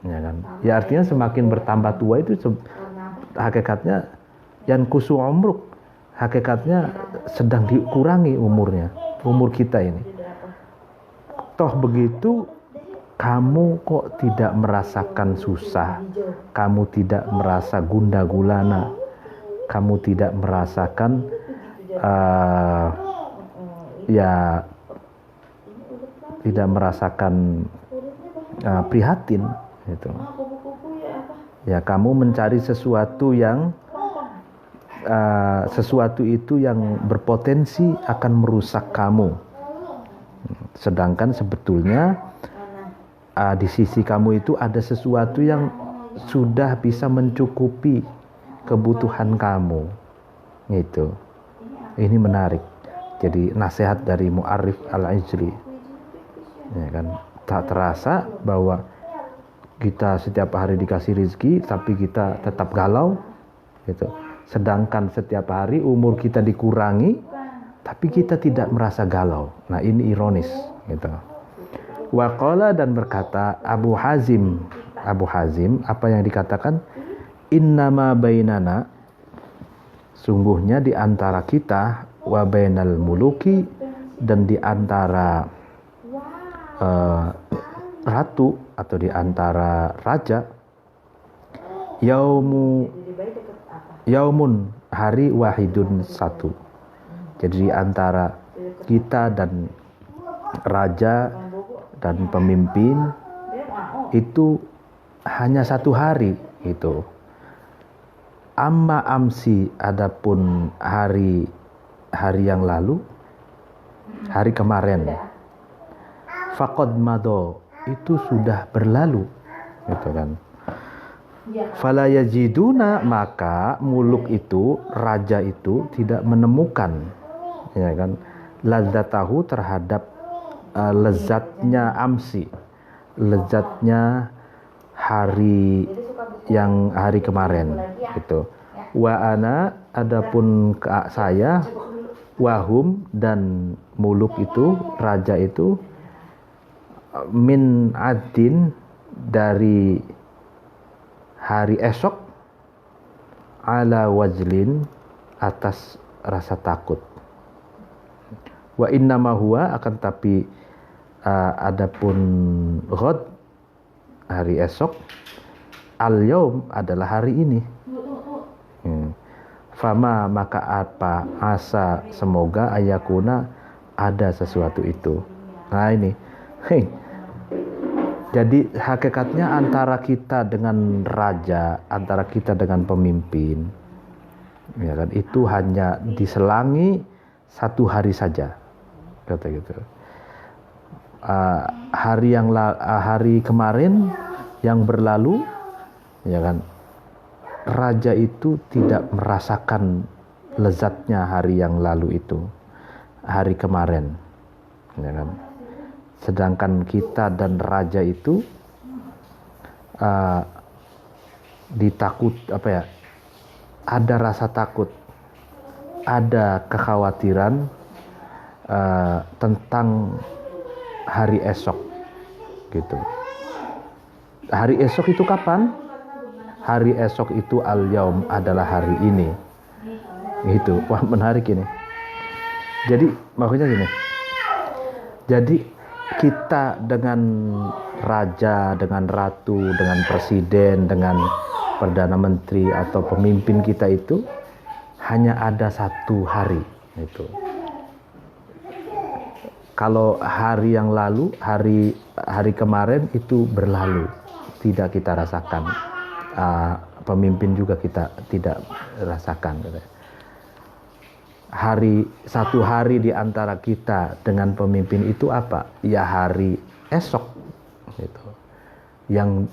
ya kan. Ya artinya semakin bertambah tua itu hakikatnya yang kusu umruk, hakikatnya sedang dikurangi umurnya, umur kita ini. Toh begitu kamu kok tidak merasakan susah, kamu tidak merasa gundah gulana, kamu tidak merasakan tidak merasakan prihatin gitu. Ya kamu mencari sesuatu yang itu yang berpotensi akan merusak kamu. Sedangkan sebetulnya di sisi kamu itu ada sesuatu yang sudah bisa mencukupi kebutuhan kamu. Gitu. Ini menarik. Jadi nasihat dari Mu'arrif al-Ijli. Ya kan, tak terasa bahwa kita setiap hari dikasih rezeki tapi kita tetap galau gitu. Sedangkan setiap hari umur kita dikurangi tapi kita tidak merasa galau. Nah ini ironis gitu. Waqala dan berkata Abu Hazim apa yang dikatakan, innama bainana sungguhnya di antara kita wa bainal muluki dan di antara ratu atau di antara raja yaumun hari wahidun satu. Jadi antara kita dan raja dan pemimpin itu hanya satu hari itu. Amma amsi adapun hari yang lalu, hari kemarin, faqad mado itu sudah berlalu gitu kan. Fala yajiduna maka muluk itu, raja itu tidak menemukan, ya kan, lazatahu terhadap lezatnya amsi, lezatnya hari kemarin gitu. Wa ana adapun saya, wahum dan muluk itu, raja itu, min adin dari hari esok, ala wajlin atas rasa takut. Wa innama huwa akan tapi adapun ghad hari esok, al yaum adalah hari ini. Fama maka apa asa semoga ayakuna ada sesuatu itu. Nah ini. Jadi hakikatnya antara kita dengan raja, antara kita dengan pemimpin, ya kan, itu hanya diselangi satu hari saja, kata gitu. Hari kemarin yang berlalu, ya kan, raja itu tidak merasakan lezatnya hari yang lalu itu, hari kemarin, ya kan? Sedangkan kita dan raja itu ada rasa takut, ada kekhawatiran tentang hari esok, gitu. Hari esok itu kapan? Hari esok itu al-yaum, adalah hari ini. Gitu. Wah, menarik ini. Jadi maksudnya gini. Jadi kita dengan raja, dengan ratu, dengan presiden, dengan perdana menteri atau pemimpin kita itu hanya ada satu hari. Gitu. Kalau hari yang lalu, hari kemarin itu berlalu, tidak kita rasakan. Pemimpin juga kita tidak rasakan. Satu hari di antara kita dengan pemimpin itu apa? Ya hari esok, gitu. Yang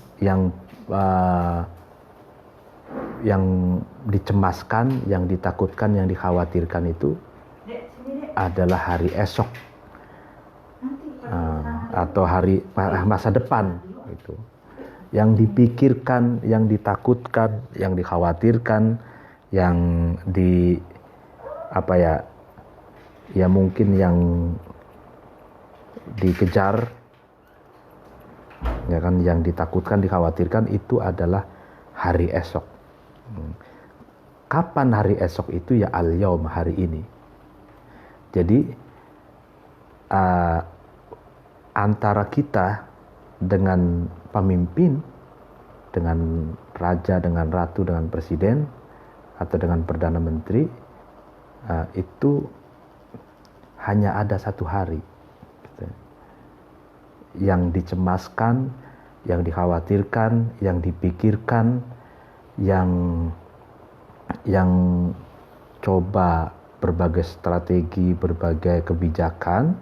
dicemaskan, yang ditakutkan, yang dikhawatirkan itu adalah hari esok. Atau hari masa depan, gitu. Yang dipikirkan, yang ditakutkan, yang dikhawatirkan, yang mungkin yang dikejar, ya kan, yang ditakutkan, dikhawatirkan itu adalah hari esok. Kapan hari esok itu? Ya al-yaum, hari ini. Jadi antara kita dengan pemimpin, dengan raja, dengan ratu, dengan presiden, atau dengan perdana menteri, itu hanya ada satu hari, gitu. Yang dicemaskan, yang dikhawatirkan, yang dipikirkan, yang coba berbagai strategi, berbagai kebijakan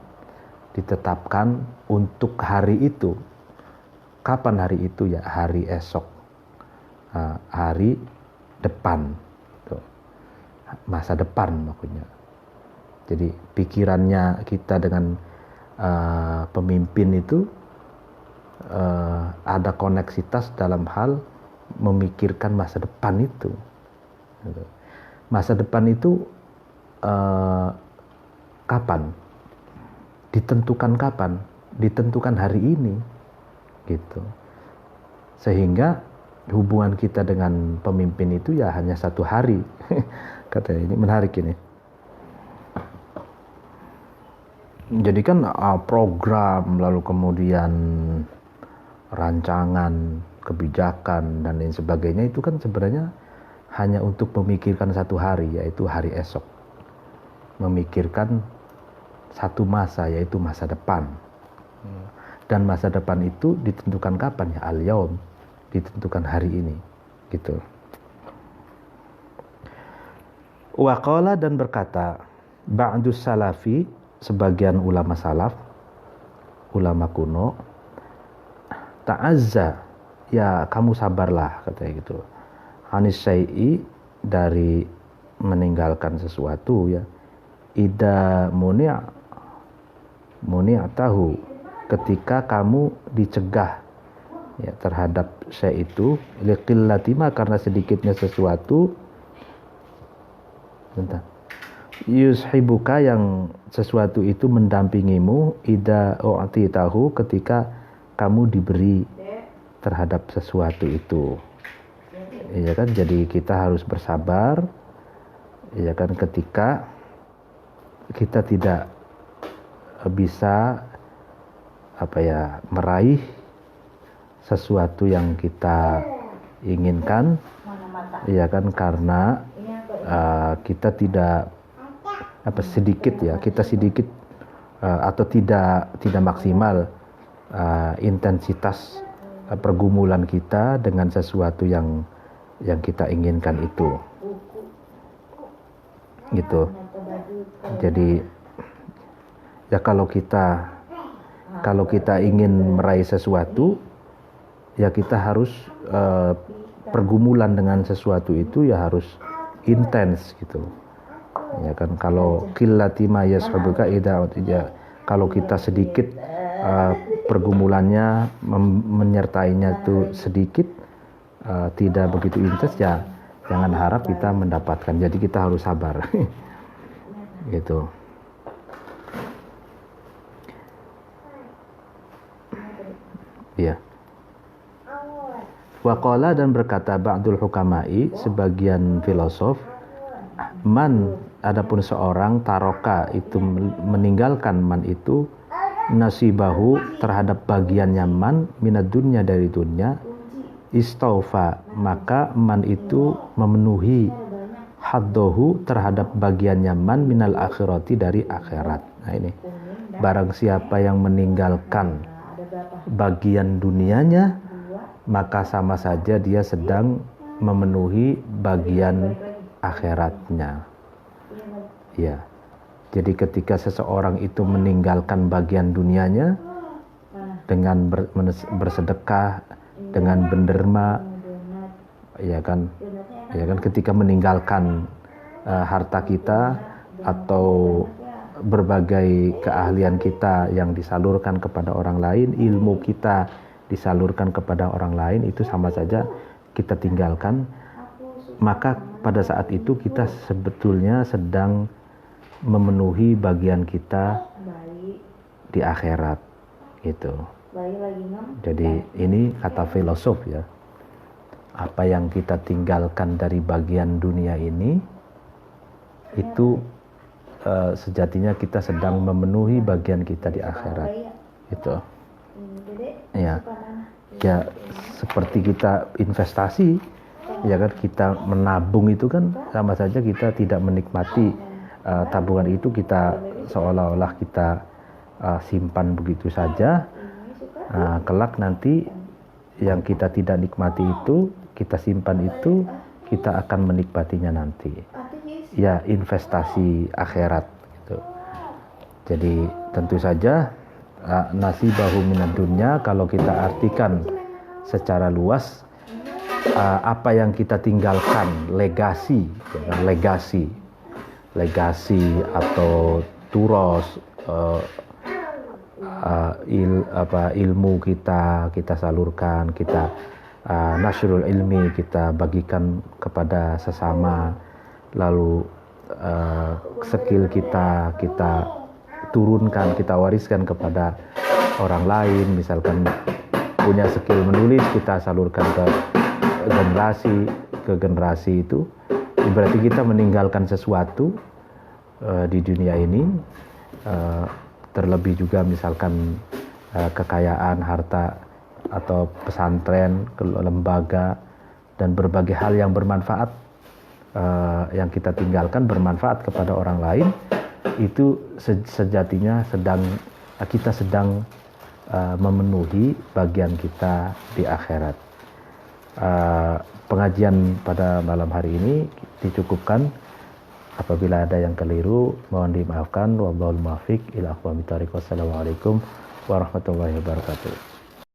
ditetapkan untuk hari itu. Kapan hari itu? Ya hari esok, hari depan, masa depan maksudnya. Jadi pikirannya kita dengan pemimpin itu ada koneksitas dalam hal memikirkan masa depan itu. Masa depan itu kapan? Ditentukan kapan? Ditentukan hari ini, gitu. Sehingga hubungan kita dengan pemimpin itu ya hanya satu hari. Katanya ini menarik ini. Jadi kan program, lalu kemudian rancangan, kebijakan dan lain sebagainya itu kan sebenarnya hanya untuk memikirkan satu hari, yaitu hari esok. Memikirkan satu masa, yaitu masa depan. Dan masa depan itu ditentukan kapan? Ya al-yaum, ditentukan hari ini, gitu. Wa qala, dan berkata ba'dus salafi, sebagian ulama salaf, ulama kuno, ta'azza, ya kamu sabarlah, katanya gitu. Anis syai'i, dari meninggalkan sesuatu, ya. Ida muni'atahu, ketika kamu dicegah, ya, terhadap syai' itu, liqillatima, karena sedikitnya sesuatu, yushibuka, yang sesuatu itu mendampingimu, ida u'titahu, ketika kamu diberi terhadap sesuatu itu. Ya kan, jadi kita harus bersabar, ya kan, ketika kita tidak bisa meraih sesuatu yang kita inginkan, ya kan, karena kita tidak sedikit atau tidak maksimal intensitas pergumulan kita dengan sesuatu yang kita inginkan itu, gitu. Jadi ya kalau kita ingin meraih sesuatu, ya kita harus pergumulan dengan sesuatu itu ya harus intens, gitu. Ya kan, kalau qillati ma yashabuka kalau kita sedikit pergumulannya menyertainya itu sedikit, tidak begitu intens, ya jangan harap kita mendapatkan. Jadi kita harus sabar. Gitu. Ya. Waqala, dan berkata ba'dul hukama'i, sebagian filosof, man, adapun seorang taroka itu meninggalkan man itu nasibahu terhadap bagiannya man minad dunya dari dunia, istaufa, maka man itu memenuhi haddohu terhadap bagiannya man minal akhirati dari akhirat. Nah ini, barang siapa yang meninggalkan bagian dunianya, maka sama saja dia sedang memenuhi bagian akhiratnya. Ya. Jadi ketika seseorang itu meninggalkan bagian dunianya dengan bersedekah, dengan berderma, ya kan ketika meninggalkan harta kita atau berbagai keahlian kita yang disalurkan kepada orang lain, ilmu kita disalurkan kepada orang lain, itu sama saja kita tinggalkan. Maka pada saat itu kita sebetulnya sedang memenuhi bagian kita di akhirat gitu. Jadi ini kata filosof ya, apa yang kita tinggalkan dari bagian dunia ini itu sejatinya kita sedang memenuhi bagian kita di akhirat gitu. Ya seperti kita investasi, ya kan, kita menabung itu kan sama saja kita tidak menikmati tabungan itu, kita seolah-olah kita simpan begitu saja. Kelak nanti yang kita tidak nikmati itu, kita simpan itu, kita akan menikmatinya nanti. Ya, investasi akhirat gitu. Jadi tentu saja nasibahu minad dunya, kalau kita artikan secara luas, apa yang kita tinggalkan, legasi, ya kan, legasi atau turos, ilmu kita salurkan, kita nasyrul ilmi, kita bagikan kepada sesama, lalu skill kita turunkan, kita wariskan kepada orang lain. Misalkan punya skill menulis, kita salurkan ke generasi itu, berarti kita meninggalkan sesuatu di dunia ini. Terlebih juga misalkan kekayaan, harta, atau pesantren, lembaga, dan berbagai hal yang bermanfaat yang kita tinggalkan bermanfaat kepada orang lain, itu sejatinya kita sedang memenuhi bagian kita di akhirat. Pengajian pada malam hari ini dicukupkan. Apabila ada yang keliru, mohon dimaafkan. Wallahul muwaffiq ila aqwamit thoriq. Wassalamualaikum warahmatullahi wabarakatuh.